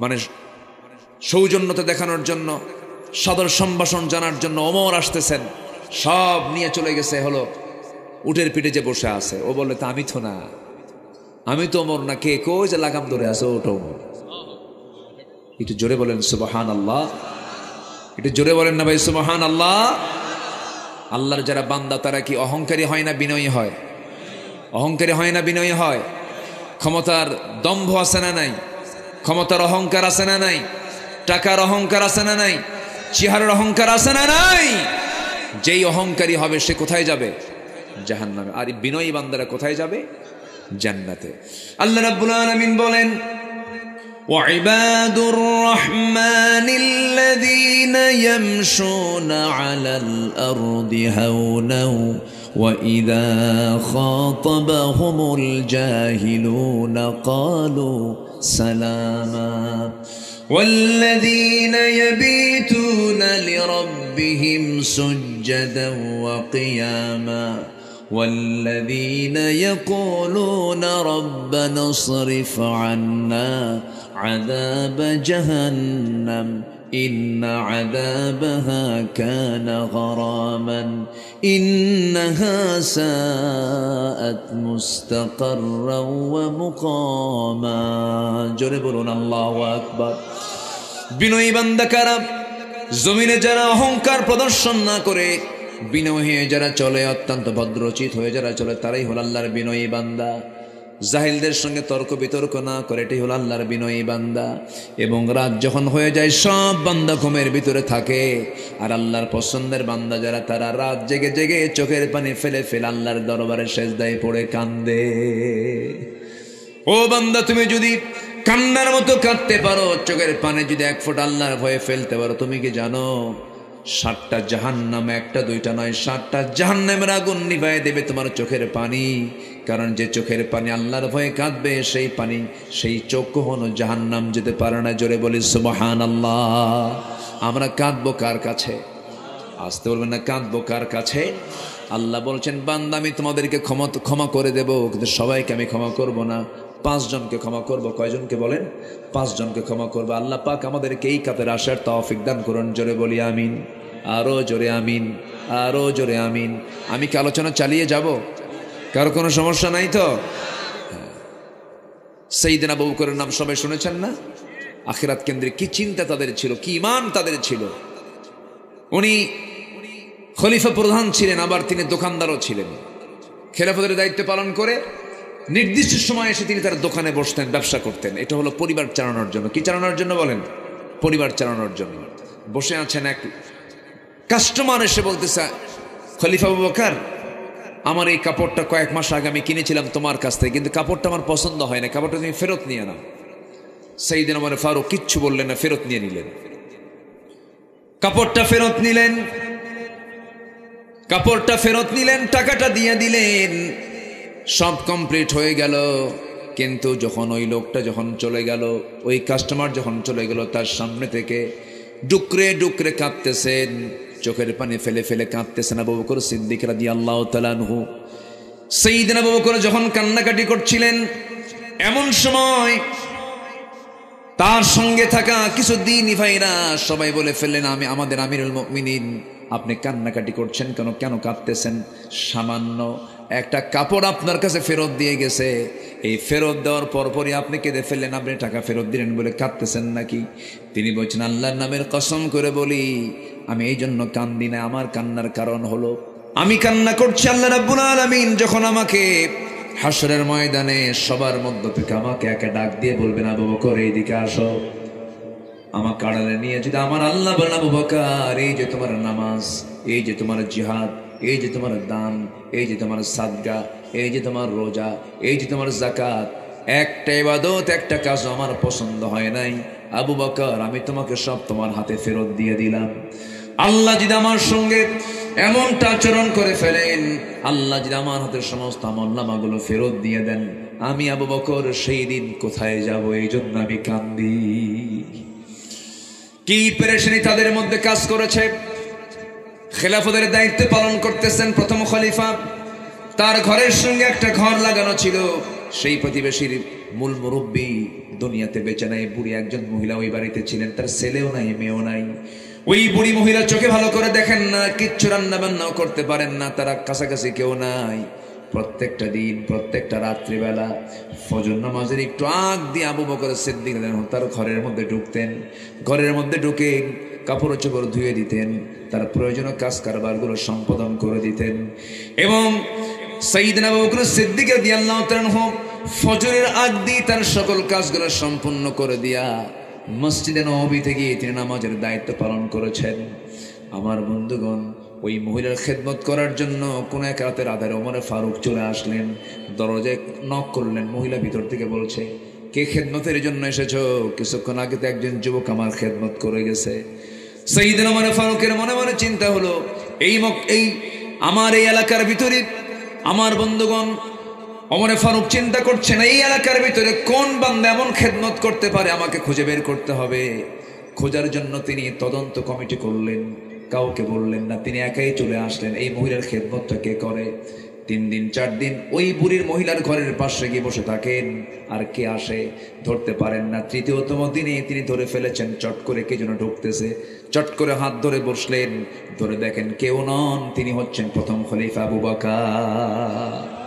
মানে সৌজন্যতা দেখানোর জন্য, সাদর সম্ভাষণ জানার জন্য ওমর আসতেছেন, সব নিয়ে চলে গেছে হলো উটের পিঠে যে বসে আছে। ও বলে, তা আমি তো না, আমি তো ওমর না। কে? কই যে লাগাম ধরে আছে ওটা ওমর। একটু জোরে বলেন সুবহানাল্লাহ। একটু জোরে বলেন না ভাই সুবহানাল্লাহ। আল্লাহর যারা বান্দা তারা কি অহংকারী হয় না বিনয়ী হয়? অহংকারী হয় না বিনয়ী হয়? ক্ষমতার দম্ভ আছে না নাই? ক্ষমতার অহংকার আছে না নাই? টাকার অহংকার আছে না নাই? চেহারার অহংকার আছে না নাই? যেই অহংকারী হবে সে কোথায় যাবে? জাহান্নামে। আর বিনয়ী বান্দারা কোথায় যাবে? জান্নাতে। আল্লাহ রাব্বুল আলামিন বলেন, وعباد الرحمن الذين يمشون على الأرض هونا وإذا خاطبهم الجاهلون قالوا سلاما والذين يبيتون لربهم سجدا وقياما والذين يقولون ربنا اصرف عنا عذاب جهنم إن عذابها كان غراما إنها ساءت مستقرا ومقاما جربون الله أكبر বিনয়ী বান্দা কারা? জমিনে যারা অহংকার প্রদর্শন না করে বিনয়ী হয়ে যারা চলে, অত্যন্ত ভদ্রচিত হয়ে যারা চলে, তারাই হল আল্লাহর বিনয়ী বান্দা। জাহিলদের সঙ্গে তর্ক বিতর্ক না করে, এটাই হল আল্লাহর বিনয়ী বান্দা। এবং রাত যখন হয়ে যায় সব বান্দা ঘুমের ভিতরে থাকে, আর আল্লাহর পছন্দের বান্দা যারা তারা রাত জেগে জেগে চোখের পানি ফেলে ফেলে আল্লাহর দরবারে সেজদায় পড়ে কান্দে। ও বান্দা, তুমি যদি কান্নার মতো কাঁদতে পারো, চোখের পানি যদি এক ফোঁটা আল্লাহর ভয়ে ফেলতে পারো, তুমি কি জানো 7টা জাহান্নাম, একটা দুইটা নয়, 7টা জাহান্নামের আগুন নিভায়ে দেবে তোমার চোখের পানি। কারণ যে চোখের পানি আল্লাহর ভয়ে কাঁদবে, সেই পানি, সেই চোখ কখনো জাহান্নাম যেতে পারে না। জোরে বলি সুবহানাল্লাহ। আমরা কাঁদবো কার কাছে? আসতে বলবেন না, কাঁদবো কার কাছে? আল্লাহ বলছেন, বান্দা আমি তোমাদেরকে ক্ষমা করে দেব, কিন্তু সবাইকে আমি ক্ষমা করব না। 5 জনকে ক্ষমা করব। কয়জনকে বলেন? 5 জনকে ক্ষমা করব। আল্লাহ পাক আমাদেরকে এই কাপের আসার তৌফিক দান করুন। জোরে বলি আমিন। আরো জোরে আমিন, আরো জোরে আমিন। আমি কি আলোচনা চালিয়ে যাব? কারো কোনো সমস্যা নাই তো? সাইয়েদনা আবু বকরের নাম সবাই শুনেছেন না? আখিরাত কেন্দ্রিক কি চিন্তা তাদের ছিল, কি ঈমান তাদের ছিল। উনি খলিফা প্রধান ছিলেন, আবার তিনি দোকানদারও ছিলেন। খেলাফতের দায়িত্ব পালন করে নির্দিষ্ট সময় এসে তিনি তার দোকানে বসতেন, ব্যবসা করতেন। এটা হলো পরিবার চালানোর জন্য। কি চালানোর জন্য বলেন? পরিবার চালানোর জন্য। বসে আছেন, এক কাস্টমার এসে বলতেছে, খলিফা আবু বকর, আমার এই কাপড়টা কয়েক মাস আগে আমি কিনেছিলাম তোমার কাছ থেকে, কিন্তু কাপড়টা আমার পছন্দ হয় না, কাপড়টা তুমি ফেরত নিয়ে নাও। সাইয়েদনা ওমর ফারুক কিচ্ছু বললেন না, ফেরত নিয়ে নিলেন। কাপড়টা ফেরত নিলেন, কাপড়টা ফেরত নিলেন, টাকাটা দিয়ে দিলেন, সব কমপ্লিট হয়ে গেল। কিন্তু যখন ওই লোকটা যখন চলে গেল, ওই কাস্টমার যখন চলে গেল, তার সামনে থেকে ডুকরে ডুকরে কাঁদতেছেন, চোখের পানি ফেলে ফেলে কাঁদতেছেন আবু বকর সিদ্দিক রাদিয়াল্লাহু তাআলা আনহু। সাইয়েদনা আবু বকর যখন কান্নাকাটি করছিলেন, এমন সময় তার সঙ্গে থাকা কিছু দ্বীনি ভাইরা সবাই বলে ফেললেন, আমাদের আমিরুল মুমিনিন, আপনি কান্নাকাটি করছেন কেন, কেন কাঁদতেছেন? সামান্য একটা কাপড় আপনার কাছে ফেরত দিয়ে গেছে, এই ফেরত দেওয়ার পরপরই আপনি কেঁদে ফেললেন, আপনি টাকা ফেরত দিলেন বলে কাঁদতেছেন নাকি? তিনি বলছেন, আল্লাহর নামের কসম করে বলি, আমি এই জন্য কান্দি না। আমার কান্নার কারণ হলো, আমি কান্না করছি আল্লাহ রাব্বুল আলামিন যখন আমাকে হাসরের ময়দানে সবার মধ্য থেকে আমাকে একা ডাক দিয়ে বলবেন, আবু বকর এইদিকে আসো, আমার কাড়ালে নিয়ে যদি আমার আল্লাহ বলেন, আবু বকর এই যে তোমার নামাজ, এই যে তোমার জিহাদ, এই যে তোমার দান, এই যে তোমার সাদকা, এই যে তোমার রোজা, এই যে তোমার যাকাত, একটা ইবাদত একটা কাজ আমার পছন্দ হয় নাই, আবু বকর আমি তোমাকে সব তোমার হাতে ফেরত দিয়ে দিলাম। আল্লাহ যদি আমার সঙ্গে এমনটা আচরণ করে ফেলেন, আল্লাহ যদি আমার হাতের সমস্ত আমলনামাগুলো ফেরত দিয়ে দেন, আমি আবু বকর সেই দিন কোথায় যাব? এই জন্য আমি কান্দি। কি পেরেশানি তাদের মধ্যে কাজ করেছে। খেলাফতের দায়িত্ব পালন করতেছেন প্রথম খলিফা, তার ঘরের সঙ্গে একটা ঘর লাগানো ছিল। সেই প্রতিবেশীর মূল মুরব্বী দুনিয়াতে বেঁচে নাই, বুড়ি একজন মহিলা ওই বাড়িতে ছিলেন, তার ছেলেও নাই মেয়েও নাই। ওই বুড়ি মহিলা চোখে ভালো করে দেখেন না, কিচ্ছু রান্না বান্নাও করতে পারেন না, তারা কাছাকাছি কেউ নাই। প্রত্যেকটা দিন প্রত্যেকটা রাত্রিবেলা ফজর নামাজের একটু আগ দিয়ে আবু বকর সিদ্দিক তার ঘরের মধ্যে ঢুকতেন, ঘরের মধ্যে ঢুকে কাপড় চোপড় ধুয়ে দিতেন, তার প্রয়োজনীয় কাজ কারবারগুলো সম্পাদন করে দিতেন। এবং সাইয়েদনা আবু বকর সিদ্দিক রাদিয়াল্লাহু তাআলা আনহু ফজরের আগ দিয়ে তার সকল কাজগুলো সম্পূর্ণ করে দিয়া মসজিদে নববীতে গিয়ে তিনি নামাজের দায়িত্ব পালন করেছেন। আমার বন্ধুগণ, ওই মহিলার খেদমত করার জন্য কোন এক রাতের আধারে ওমর ফারুক চলে আসলেন, দরজায় নক করলেন। মহিলা ভিতর থেকে বলছে, কে খেদমতের জন্য এসেছো? কিছুক্ষণ আগে তো একজন যুবক আমার খেদমত করে গেছে। সাইয়েদনা ওমর ফারুকের মনে মনে চিন্তা হলো, এই আমার এই এলাকার ভিতরে, আমার বন্ধুগণ, ওমর ফারুক চিন্তা করছেন এই এলাকার ভিতরে কোন বান্দা এমন খেদমত করতে পারে, আমাকে খুঁজে বের করতে হবে। খোঁজার জন্য তিনি তদন্ত কমিটি করলেন, কাউকে বললেন না, তিনি একাই চলে আসলেন। এই মহিলার খেদমতটা কে করে? 3 দিন 4 দিন ওই বুড়ির মহিলার ঘরের পাশে গিয়ে বসে থাকেন, আর কে আসে ধরতে পারেন না। 3য়তম দিনে তিনি ধরে ফেলেছেন, চট করে কে যেন ঢুকতেছে, চট করে হাত ধরে বসলেন, ধরে দেখেন কেউ নন, তিনি হচ্ছেন প্রথম খলিফা আবু বকর।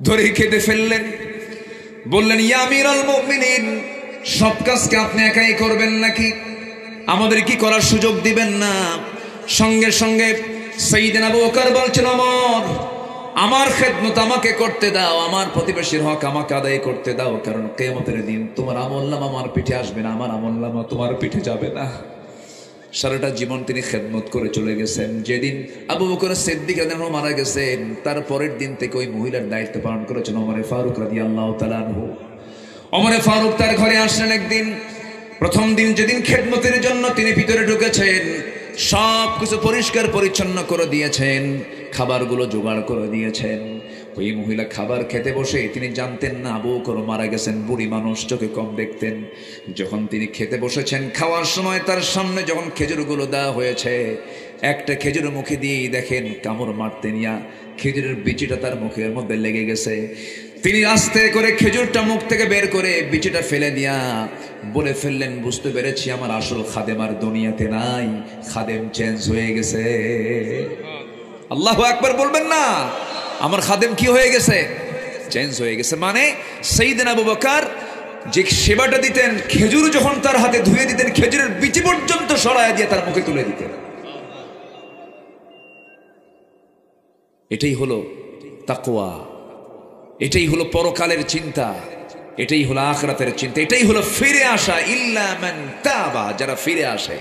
ধরে কেঁদে ফেললেন, বললেন, ইয়া আমিরুল মুমিনিন, সব কাজকে আপনি একাই করবেন নাকি? আমাদের কি করার সুযোগ দিবেন না? সঙ্গে সঙ্গে সাইয়েদনা আবু বকর বলছেন, ওমর, আমার খেদমত আমাকে করতে দাও, আমার প্রতিবেশীর হক আমাকে আদায় করতে দাও, কারণ কিয়ামতের দিন তোমার আমলনামা আমার পিঠে আসবে না, আমার আমলনামা তোমার পিঠে যাবে না। সারাটা জীবন তিনি খেদমত করে চলে গেছেন। যেদিন আবু বকর সিদ্দিক রাদিয়াল্লাহু আনহু মারা গেছেন, তার পরের দিন থেকে ওই মহিলার দায়িত্ব পালন করেছেন ওমর ফারুক রাদিয়াল্লাহু তাআলা আনহু। ওমর ফারুক তার ঘরে আসলেন একদিন। প্রথম দিন যেদিন খেদমতের জন্য তিনি ভিতরে ঢুকেছেন, সব কিছু পরিষ্কার পরিচ্ছন্ন করে দিয়েছেন, খাবারগুলো জোগাড় করে দিয়েছেন। ওই মহিলা খাবার খেতে বসে তিনি জানতেন না আবু বকর মারা গেছেন, বুড়ি মানুষ, চোখে কম দেখতেন। যখন তিনি খেতে বসেছেন, খাওয়ার সময় তার সামনে যখন খেজুরগুলো দেওয়া হয়েছে, একটা খেজুর মুখে দিয়েই দেখেন কামড় মারতে নিয়া খেজুরের বিচিটা তার মুখের মধ্যে লেগে গেছে। তিনি আস্তে করে খেজুরটা মুখ থেকে বের করে বিচিটা ফেলে দিয়া বলে ফেললেন, বুঝতে পেরেছি আমার আসল খাদেম আর দুনিয়াতে নাই, খাদেম চেঞ্জ হয়ে গেছে। আল্লাহু আকবার বলবেন না? আমার খাদেম কি হয়ে গেছে? চেঞ্জ হয়ে গেছে। মানে সাইয়েদনা আবু বকর যে সেবাটা দিতেন, খেজুর যখন তার হাতে ধুয়ে দিতেন, খেজুরের বিচি পর্যন্ত সরায় দিয়ে তার মুখে তুলে দিতেন। এটাই হলো তাকওয়া, এটাই হলো পরকালের চিন্তা, এটাই হলো আখিরাতের চিন্তা, এটাই হলো ফিরে আসা। ইল্লা মান তাবা, যারা ফিরে আসে।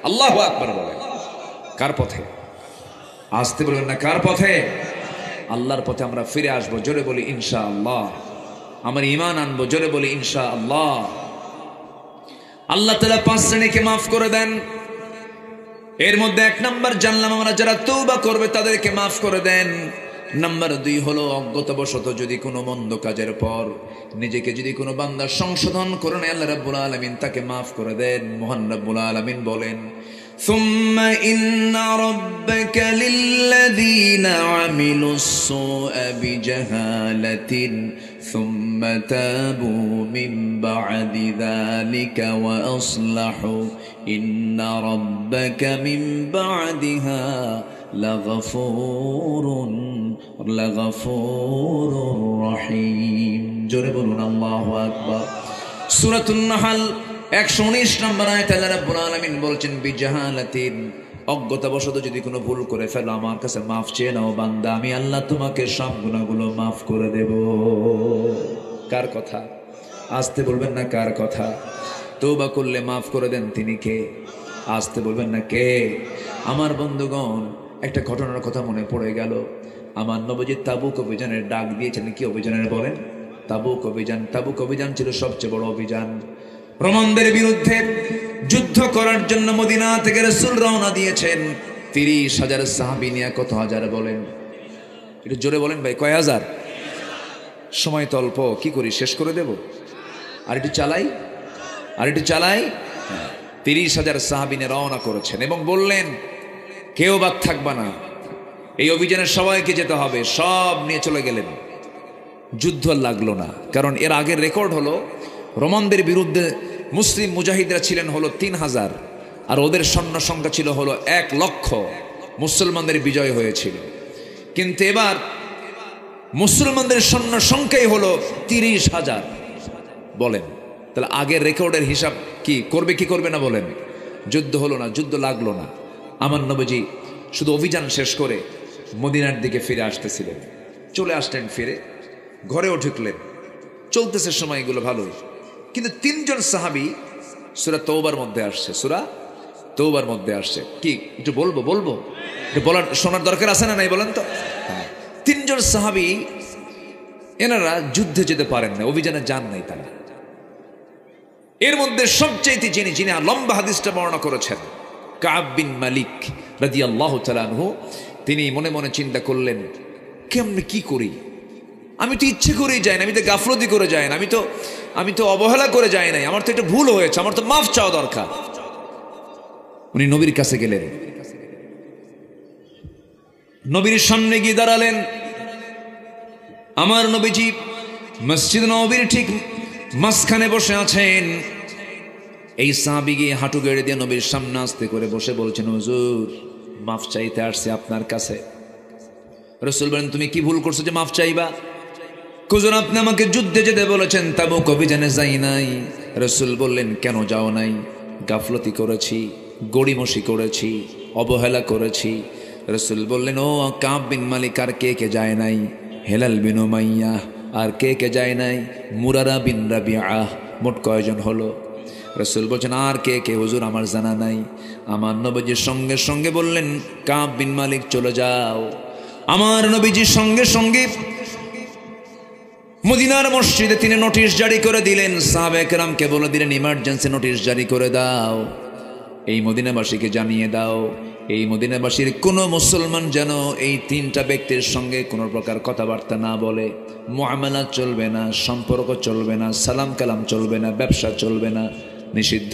আল্লাহু আকবার বলেন। কার পথে? আসতে বলবেন না, কার পথে? আল্লাহর পথে আমরা ফিরে আসবো। জোরে বলি ইনশাআল্লাহ। আমার ঈমান আনবো। জোরে বলি ইনশাআল্লাহ। আল্লাহ তাআলা 5 শ্রেণীকে মাফ করে দেন। এর মধ্যে 1 নাম্বার জানলাম আমরা, যারা তওবা করবে তাদেরকে মাফ করে দেন। নাম্বার 2 হলো অজ্ঞতাবশত যদি কোনো মন্দ কাজের পর নিজেকে যদি কোনো বান্দা সংশোধন করে নেয়, আল্লাহ রাব্বুল আলামিন তাকে মাফ করে দেন। মহান রাব্বুল আলামিন বলেন, সুম্মা ইন্না রাব্বাকা লিল্লাযীনা আমিলুস সুআ বিজাহালাতিন সুম্মা তাবু মিন বা'দি যালিকা ওয়া আসলাহু ইন্না রাব্বাকা মিন বা'দিহা লাগাফুরুর রহিম। জোরে বলুন আল্লাহু আকবার। সূরাতুন নাহল 119 নম্বর আয়াতে আল্লাহ রাব্বুল আলামিন বলছেন, বিজাহালাতিন, অজ্ঞতাবশত যদি কোনো ভুল করে ফেলো আমার কাছে মাফ চেয়ে নাও বান্দা, আমি আল্লাহ তোমাকে সব গুনাহগুলো মাফ করে দেব। কার কথা? আসতে বলবেন না কার কথা? তওবা করলে মাফ করে দেন তিনি কে? আসতে বলবেন না কে? আমার বন্ধুগণ, একটা ঘটনার কথা মনে পড়ে গেল। আমার নবীজি তাবুক অভিযানের ডাক দিয়েছেন। কি অভিযানের বলেন? তাবুক অভিযান। তাবুক অভিযান ছিল সবচেয়ে বড় অভিযান। রোমানদের বিরুদ্ধে যুদ্ধ করার জন্য মদিনা থেকে রাসূল রওনা দিয়েছেন। 30,000 সাহাবী নিয়ে। কত হাজার বলেন? একটু জোরে বলেন ভাই, কয় হাজার? সময় তো অল্প, কি করি, শেষ করে দেব? আর একটু চালাই, আর একটু চালাই। 30,000 সাহাবী নিয়ে রওনা করেছেন এবং বললেন কেউ বাদ থাকবে না, এই অভিযানে সবাইকে যেতে হবে। সব নিয়ে চলে গেলেন। যুদ্ধ লাগলো না, কারণ এর আগের রেকর্ড হলো রোমানদের বিরুদ্ধে মুসলিম মুজাহিদরা ছিলেন হলো 3,000, আর ওদের সৈন্য সংখ্যা ছিল হলো 1,00,000। মুসলমানদের বিজয় হয়েছিল। কিন্তু এবার মুসলমানদের সৈন্য সংখ্যাই হলো 30,000। বলেন তাহলে আগের রেকর্ডের হিসাব কি করবে কি করবে না? বলেন। যুদ্ধ হলো না, যুদ্ধ লাগলো না। আমার নবীজি শুধু অভিযান শেষ করে মদিনার দিকে ফিরে আসতেছিলেন। চলে আসলেন, ফিরে ঘরেও ঢুকলেন। চলতেছে সময়গুলো ভালোই, কিন্তু 3 জন সাহাবী সূরা তওবার মধ্যে আসছে। সূরা তওবার মধ্যে আসছে। কি একটু বলবো একটু বলার শোনার দরকার আছে না নাই বলেন তো? 3 জন সাহাবী, এনারা যুদ্ধে যেতে পারেন না, অভিযানে যান নাই তারা। এর মধ্যে সবচেয়ে যিনি লম্বা হাদিসটা বর্ণনা করেছেন, কাব বিন মালিক রাদিয়াল্লাহু তাআলা আনহু, তিনি মনে মনে চিন্তা করলেন, কেমনে কি করি? আমি তো ইচ্ছে করেই যাই না, আমি তো গাফলতি করে যাই না, আমি তো অবহেলা করে যাই নাই, আমার তো একটা ভুল হয়েছে, আমার তো মাফ চাওয়া দরকার। উনি নবীর কাছে গেলেন, নবীর সামনে গিয়ে দাঁড়ালেন। আমার নবীজি মসজিদ নববীর ঠিক মাঝখানে বসে আছেন। এই সাহাবী গিয়ে হাঁটু গেড়ে দিয়ে নবীর সামনে আস্তে করে বসে বলছেন, হুজুর মাফ চাইতে আসছে আপনার কাছে। রাসূল বলেন, তুমি কি ভুল করছো যে মাফ চাইবা? হুজুর আপনি আমাকে যুদ্ধে যেতে বলেছেন, তাবুক অভিযানে যাই নাই। রাসূল বললেন, কেন যাও নাই? গাফলতি করেছি, গড়িমসি করেছি, অবহেলা করেছি। রাসূল বললেন, ও কাব বিন মালিক, আর কে কে যায় নাই? হেলাল বিন উমাইয়া, আর কে কে যায় নাই? মুরারা বিন রাবিআ। মোট কয়জন হলো? রাসূল বলছেন, আর কে কে? হুজুর আমার জানা নাই। আমার নবীজির সঙ্গে সঙ্গে বললেন, কাব বিন মালিক চলে যাও। আমার নবীজির সঙ্গে সঙ্গে মদিনার মসজিদে তিনি নোটিশ জারি করে দিলেন। সাহাবায়ে কেরামকে বলে দিলেন, ইমার্জেন্সি নোটিশ জারি করে দাও, এই মদিনাবাসীকে জানিয়ে দাও, এই মদিনাবাসীর কোনো মুসলমান যেন এই 3টা ব্যক্তির সঙ্গে কোনো প্রকার কথাবার্তা না বলে, মুআমালা চলবে না, সম্পর্ক চলবে না, সালাম কালাম চলবে না, ব্যবসা চলবে না, নিষিদ্ধ,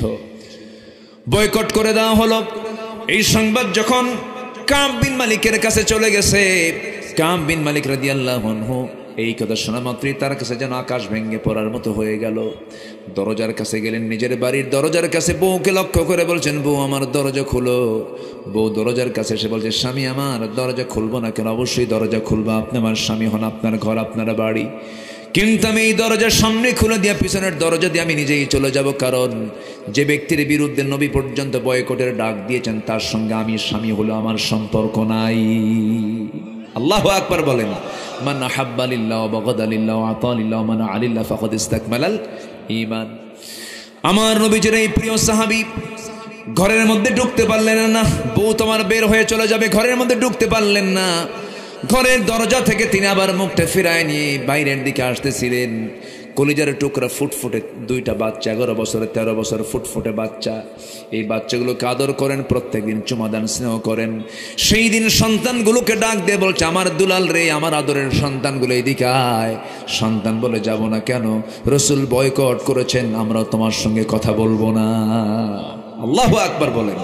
বয়কট করে দেওয়া হলো। এই সংবাদ যখন কাব বিন মালিকের কাছে চলে গেছে, কাব বিন মালিক রাদিয়াল্লাহু আনহু এই কথা শোনা মাত্রই তার কাছে যেন আকাশ ভেঙে পড়ার মতো হয়ে গেল। দরজার কাছে গেলেন, নিজের বাড়ির দরজার কাছে বউকে লক্ষ্য করে বলছেন, বউ আমার দরজা খুলো। বউ দরজার কাছে এসে বলছে, স্বামী আমার দরজা খুলবো না কেন? অবশ্যই দরজা খুলবো, আপনি আমার স্বামী হন, আপনার ঘর আপনার বাড়ি, কিন্তু আমি এই দরজার সামনে খুলে দিয়ে পিছনের দরজা দিয়ে আমি নিজেই চলে যাব, কারণ যে ব্যক্তির বিরুদ্ধে নবী পর্যন্ত বয়কটের ডাক দিয়েছেন তার সঙ্গে আমি স্বামী হলো আমার সম্পর্ক নাই। আল্লাহু আকবার বলেন। মান আহাব্বা লিল্লাহ ওয়া বাগাদা লিল্লাহ ওয়া আতা লিল্লাহ ওয়া মানা আলিল্লাহ ফাকাদ ইসতাকমালাল ঈমান। আমার নবীজির এই প্রিয় সাহাবী ঘরের মধ্যে ঢুকতে পারলেন না। বউ তোমার বের হয়ে চলে যাবে, ঘরের মধ্যে ঢুকতে পারলেন না। ঘরের দরজা থেকে তিনি আবার মুখটা ফিরায় নিয়ে বাইরের দিকে আসতেছিলেন। কলিজার টুকরা ফুটফুটে দুইটা বাচ্চা, 11 বছরের 13 বছরের ফুটফুটে বাচ্চা। এই বাচ্চাগুলোকে আদর করেন, প্রত্যেকদিন চুমাদান স্নেহ করেন। সেই দিন সন্তানগুলোকে ডাক দিয়ে বলছে, আমার দুলাল রে, আমার আদরের সন্তানগুলো এদিকে আয়। সন্তান বলে, যাব না কেন? রাসূল বয়কট করেছেন, আমরা তোমার সঙ্গে কথা বলবো না। আল্লাহু আকবার বলেন।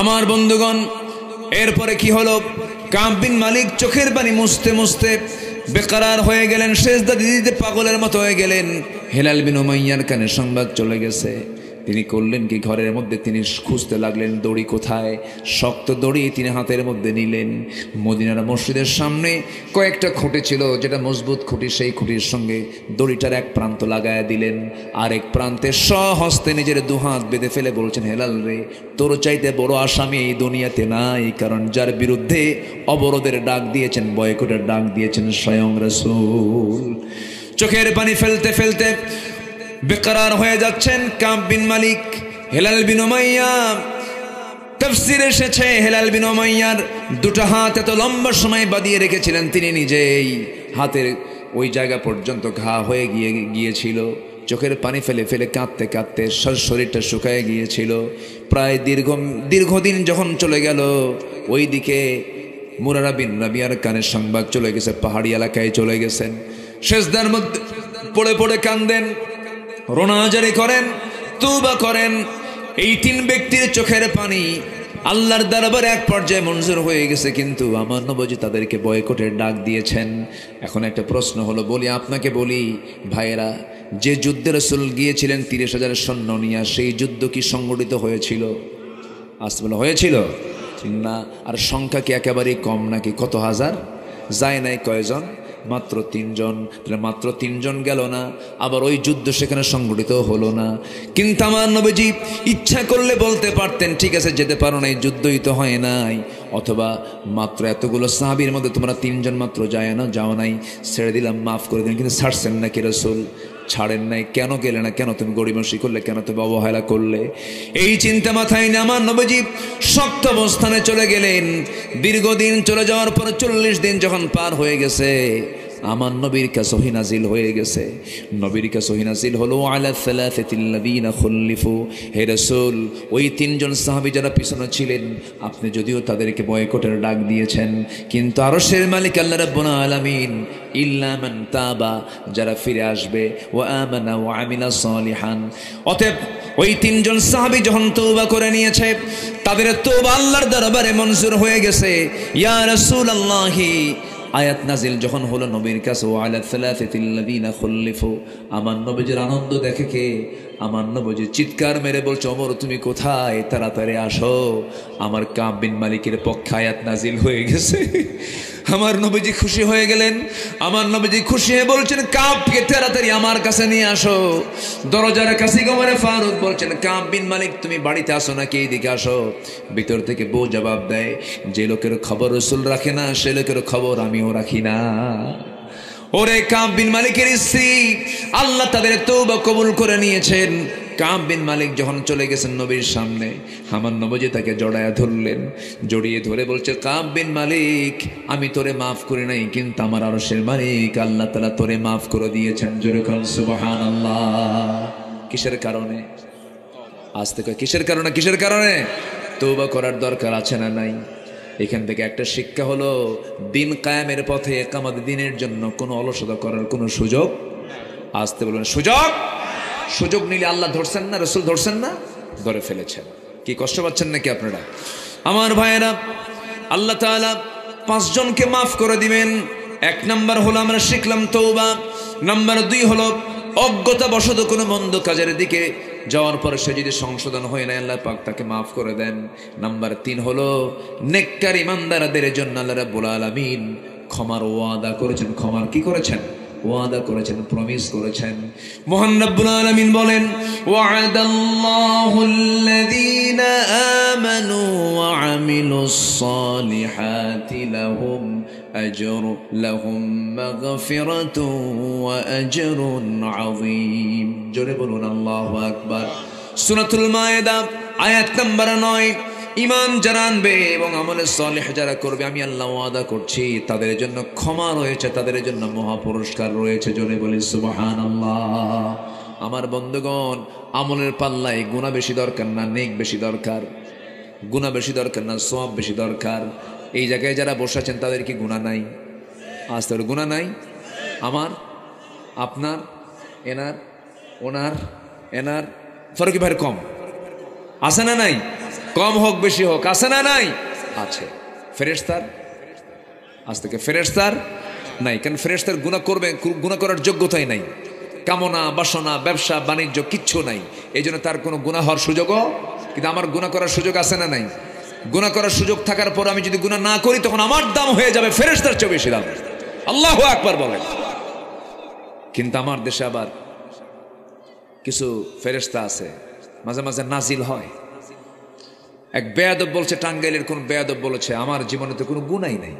আমার বন্ধুগণ, এরপরে কি হলো? কাব বিন মালিক চোখের পানি মুছতে মুছতে বেকরার হয়ে গেলেন, সেজদা দিতে পাগলের মতো হয়ে গেলেন। হেলাল বিন উমাইয়ার কানে সংবাদ চলে গেছে। তিনি করলেন কি, ঘরের মধ্যে তিনি খুঁজতে লাগলেন দড়ি কোথায়। শক্ত দড়ি তিনি হাতের মধ্যে নিলেন। মদিনার মসজিদের সামনে কয়েকটা খুঁটি ছিল, যেটা মজবুত খুঁটি, সেই খুঁটির সঙ্গে দড়িটার এক প্রান্ত লাগায় দিলেন। আরেক প্রান্তে স্বহস্তে নিজের দুহাত বেঁধে ফেলে বলছেন, হেলাল রে, তোর চাইতে বড় আসামি এই দুনিয়াতে নাই। কারণ যার বিরুদ্ধে অবরোধের ডাক দিয়েছেন, বয়কটের ডাক দিয়েছেন স্বয়ং রাসূল। চোখের পানি ফেলতে ফেলতে বেকরার হয়ে যাচ্ছেন কাব বিন মালিক। হেলাল বিন উমাইয়া, তাফসীরে এসেছে হেলাল বিন উমাইয়ার দুটো হাত এত লম্বা সময় বাঁধিয়ে রেখেছিলেন, তিনি নিজেই হাতের ওই জায়গা পর্যন্ত ঘা হয়ে গিয়েছিল। চোখের পানি ফেলে ফেলে কাঁদতে কাঁদতে শরীরটা শুকায় গিয়েছিল। প্রায় দীর্ঘদিন যখন চলে গেল, ওই দিকে মুরারা বিন রাবিয়ার কানে সংবাদ চলে গেছে, পাহাড়ি এলাকায় চলে গেছেন। সেজদার মধ্যে পড়ে পড়ে কান্দেন, রোনাজারি করেন, তওবা করেন। এই তিন ব্যক্তির চোখের পানি আল্লাহর দরবারে এক পর্যায়ে মঞ্জুর হয়ে গেছে, কিন্তু আমার নবী তাদেরকে বয়কটের ডাক দিয়েছেন। এখন একটা প্রশ্ন হলো, বলি আপনাকে বলি ভাইয়েরা, যে যুদ্ধে রাসূল গিয়েছিলেন 30,000 সৈন্য নিয়ে, সেই যুদ্ধ কি সংগঠিত হয়েছিল? আসলে হয়েছিল না? আর সংখ্যা কি একেবারেই কম নাকি? কত হাজার? যায় নাই কয়জন? মাত্র 3 জন। তাহলে মাত্র 3 জন গেল না, আবার ওই যুদ্ধ সেখানে সংগঠিত হলো না। কিন্তু আমার নবীজি ইচ্ছা করলে বলতে পারতেন, ঠিক আছে যেতে পারো না, এই যুদ্ধই তো হয় নাই। অথবা মাত্র এতগুলো সাহাবীর মধ্যে তোমরা 3 জন মাত্র যাও নাই, ছেড়ে দিলাম, মাফ করে দিন। কিন্তু ছাড়ছেন না কি রাসূল? ছাড়েন নাই। কেন গেলে না? কেন তুমি গড়িমসি করলে? কেন তুমি অবহেলা করলে? এই চিন্তা মাথায় নিয়ে আমার নবীজি শক্ত অবস্থানে চলে গেলেন। দীর্ঘদিন চলে যাওয়ার পর 40 দিন যখন পার হয়ে গেছে, আমার নবীর কাছে ওহী নাজিল হয়ে গেছে। নবীর কাছে ওহী নাজিল হলো, আলা সালাসাতিল্লাযীনা খুল্লিফু, হে রাসূল, ওই 3 জন সাহাবী যারা পিছনে ছিলেন, আপনি যদিও তাদেরকে বয়কটের ডাক দিয়েছেন, কিন্তু আরশের মালিক আল্লাহ রাব্বুল আলামিন ইল্লা মান তাবা, যারা ফিরে আসবে, ওয়া আমানা ওয়া আমিলা সালিহান। অতএব ওই 3 জন সাহাবী যখন তওবা করে নিয়েছে, তাদের তওবা আল্লাহর দরবারে মঞ্জুর হয়ে গেছে। ইয়া রাসূলুল্লাহি আয়াত নাজিল যখন হলো নবীর কাছে, ওয়া আলা সালাসাতিল্লাযীনা খুল্লিফু, আমার নবীর আনন্দ দেখে কে? আমার নবী চিৎকার মেরে বলছে, ওমর তুমি কোথায়? তাড়াতাড়ি আসো, আমার কাব বিন মালিকের পক্ষে আয়াত নাজিল হয়ে গেছে। আমার নবীজি খুশি হয়ে গেলেন। আমার নবীজি খুশি হয়ে বলছেন, কাবকে তাড়াতাড়ি আমার কাছে নিয়ে আসো। দরজার কাছে ওমর ফারুক বলছেন, কাব বিন মালিক তুমি বাড়িতে আসো নাকি? এইদিকে আসো। ভিতর থেকে বউ জবাব দেয়, যে লোকের খবর রাসূল রাখে না, সে লোকের খবর আমিও রাখি না। ওরে কাব বিন মালিকের স্ত্রী, আল্লাহ তাদের তওবা কবুল করে নিয়েছেন। কাব বিন মালিক যখন চলে গেছেন নবীর সামনে, আমার নবীজি তাকে জড়ায়া ধরলেন। জড়িয়ে ধরে বলছে, কাব বিন মালিক, আমি তোরে মাফ করি নাই, কিন্তু আমার আরশের মালিক আল্লাহ তাআলা তোরে মাফ করে দিয়েছেন। জোরে বলুন সুবহানাল্লাহ। কিসের কারণে? আজ থেকে কিসের কারণে? কিসের কারণে? তওবা করার দরকার আছে না নাই? এখান থেকে একটা শিক্ষা হলো, দিন কায়েমের পথে একামত দিনের জন্য কোনো অলসতা করার কোনো সুযোগ। আসতে বলবেন, সুযোগ নিলে আল্লাহ ধরছেন না, রাসূল ধরছেন না? ধরে ফেলেছেন। কি কষ্ট পাচ্ছেন নাকি আপনারা? আমার ভাইয়েরা, আল্লাহ তাআলা 5 জনকে মাফ করে দিবেন। 1 নাম্বার হলো আমরা শিখলাম তওবা। নাম্বার 2 হলো অজ্ঞতা বশত কোনো মন্দ কাজের দিকে যাওয়ার পর সে যদি সংশোধন হয় না, আল্লাহ পাক তাকে মাফ করে দেন। নাম্বার 3 হলো নেককার ইমানদারদের জন্য আল্লাহ রাব্বুল আলামিন ক্ষমার ওয়াদা করেছেন। ক্ষমার কি করেছেন? ওয়াদা করেছেন, প্রমিস করেছেন। মহান রব্বুল আলামিন বলেন, ওয়া'দাল্লাহুল্লাযীনা আমানু ওয়া আমিলুস সালিহাতি লাহুম মাগফিরাতুন ওয়া আজরুন আযীম। জোরে বলুন আল্লাহু আকবার। সূরাতুল মায়েদা আয়াত নাম্বার 9। ঈমান যারা আনবে এবং আমলে সালেহ যারা করবে, আমি আল্লাহ ওয়াদা করছি তাদের জন্য ক্ষমা রয়েছে, তাদের জন্য মহা পুরস্কার রয়েছে। জোরে বলি সুবহানাল্লাহ। আমার বন্ধুগণ, আমলের পাল্লায় গুনাহ বেশি দরকার না নেক বেশি দরকার? গুনাহ বেশি দরকার না সওয়াব বেশি দরকার? এই জায়গায় যারা বসে আছেন তাদের কি গুনাহ নাই? আজ তাদের গুনাহ নাই? আমার, আপনার, এনার, ওনার, এনার ফরক ভাই কম আছে না নাই? কম হোক বেশি হোক, আছে না নাই? আছে। ফেরেশতার আজ থেকে ফেরেশতার নাই, কারণ ফেরেশতার গুনাহ করবে, গুনাহ করার যোগ্যতাই নাই। কামনা বাসনা ব্যবসা বাণিজ্য কিচ্ছু নাই, এই জন্য তার কোনো গুনাহ হওয়ার সুযোগও। কিন্তু আমার গুনাহ করার সুযোগ আছে না নাই? গুনাহ করার সুযোগ থাকার পর আমি যদি গুনাহ না করি, তখন আমার দাম হয়ে যাবে ফেরেশতার চেয়ে বেশি দাম। আল্লাহু আকবার বলেন। কিন্তু আমার দেশে আবার কিছু ফেরেশতা আছে, মাঝে মাঝে নাজিল হয়। এক বেয়াদব বলছে, টাঙ্গাইলের কোন বেয়াদব বলেছে, আমার জীবনে তো কোনো গুনাই নাই,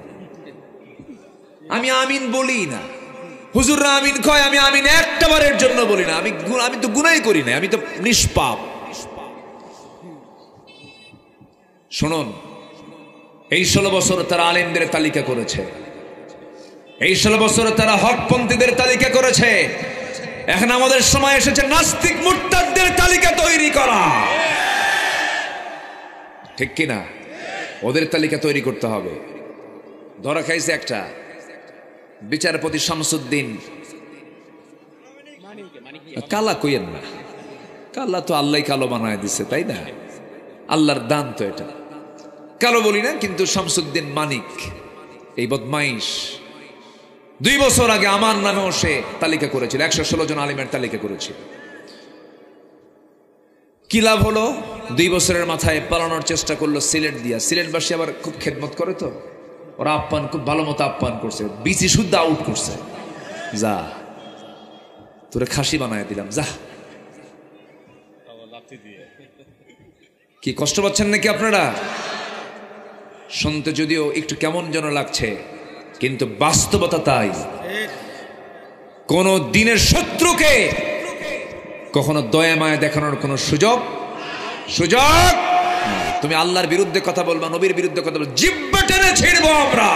আমি আমিন বলি না। হুজুররা আমিন কয়, আমি আমিন একটা বারের জন্য বলি না। আমি তো গুনাই করি না, আমি তো নিষ্পাপ। শুনুন, এই 16 বছর তারা আলেমদের তালিকা করেছে, এই 16 বছর তারা হকপন্থীদের তালিকা করেছে। এখন আমাদের সময় এসেছে নাস্তিক মুরতাদদের তালিকা তৈরি করা, ঠিক কিনা? ওদের তালিকা তৈরি করতে হবে। ধরা খাইছে একটা বিচারপতি শামসুদ্দিন, কালা কইয়েন না, কালা তো আল্লাহ কালো বানায় দিছে, তাই না? আল্লাহর দান তো এটা, কালো বলি না। কিন্তু শামসুদ্দিন মানিক এই বদমাইশ 2 বছর আগে আমার নামেও সে তালিকা করেছিল, 116 জন আলিমের তালিকা করেছিল। কি লাভ হলো? 2 বছরের মাথায় পালানোর চেষ্টা করলো সিলেট দিয়া। সিলেটবাসী আবার খুব খেদমত করে, তো ওরা আপ্যায়ন খুব ভালো মতো আপ্যায়ন করছে, বিসি শুদ্ধ আউট করছে। যা তোরে খাসি বানায় দিলাম, যা। কি কষ্ট পাচ্ছেন নাকি আপনারা? শুনতে যদিও একটু কেমন যেন লাগছে, কিন্তু বাস্তবতা তাই। কোন দিনের শত্রুকে কখনো দয়া মায়া দেখানোর কোন সুযোগ তুমি আল্লাহর বিরুদ্ধে কথা বলবা, নবীর বিরুদ্ধে কথা বলবা, জিহ্বা টেনে ছিড়বো আমরা।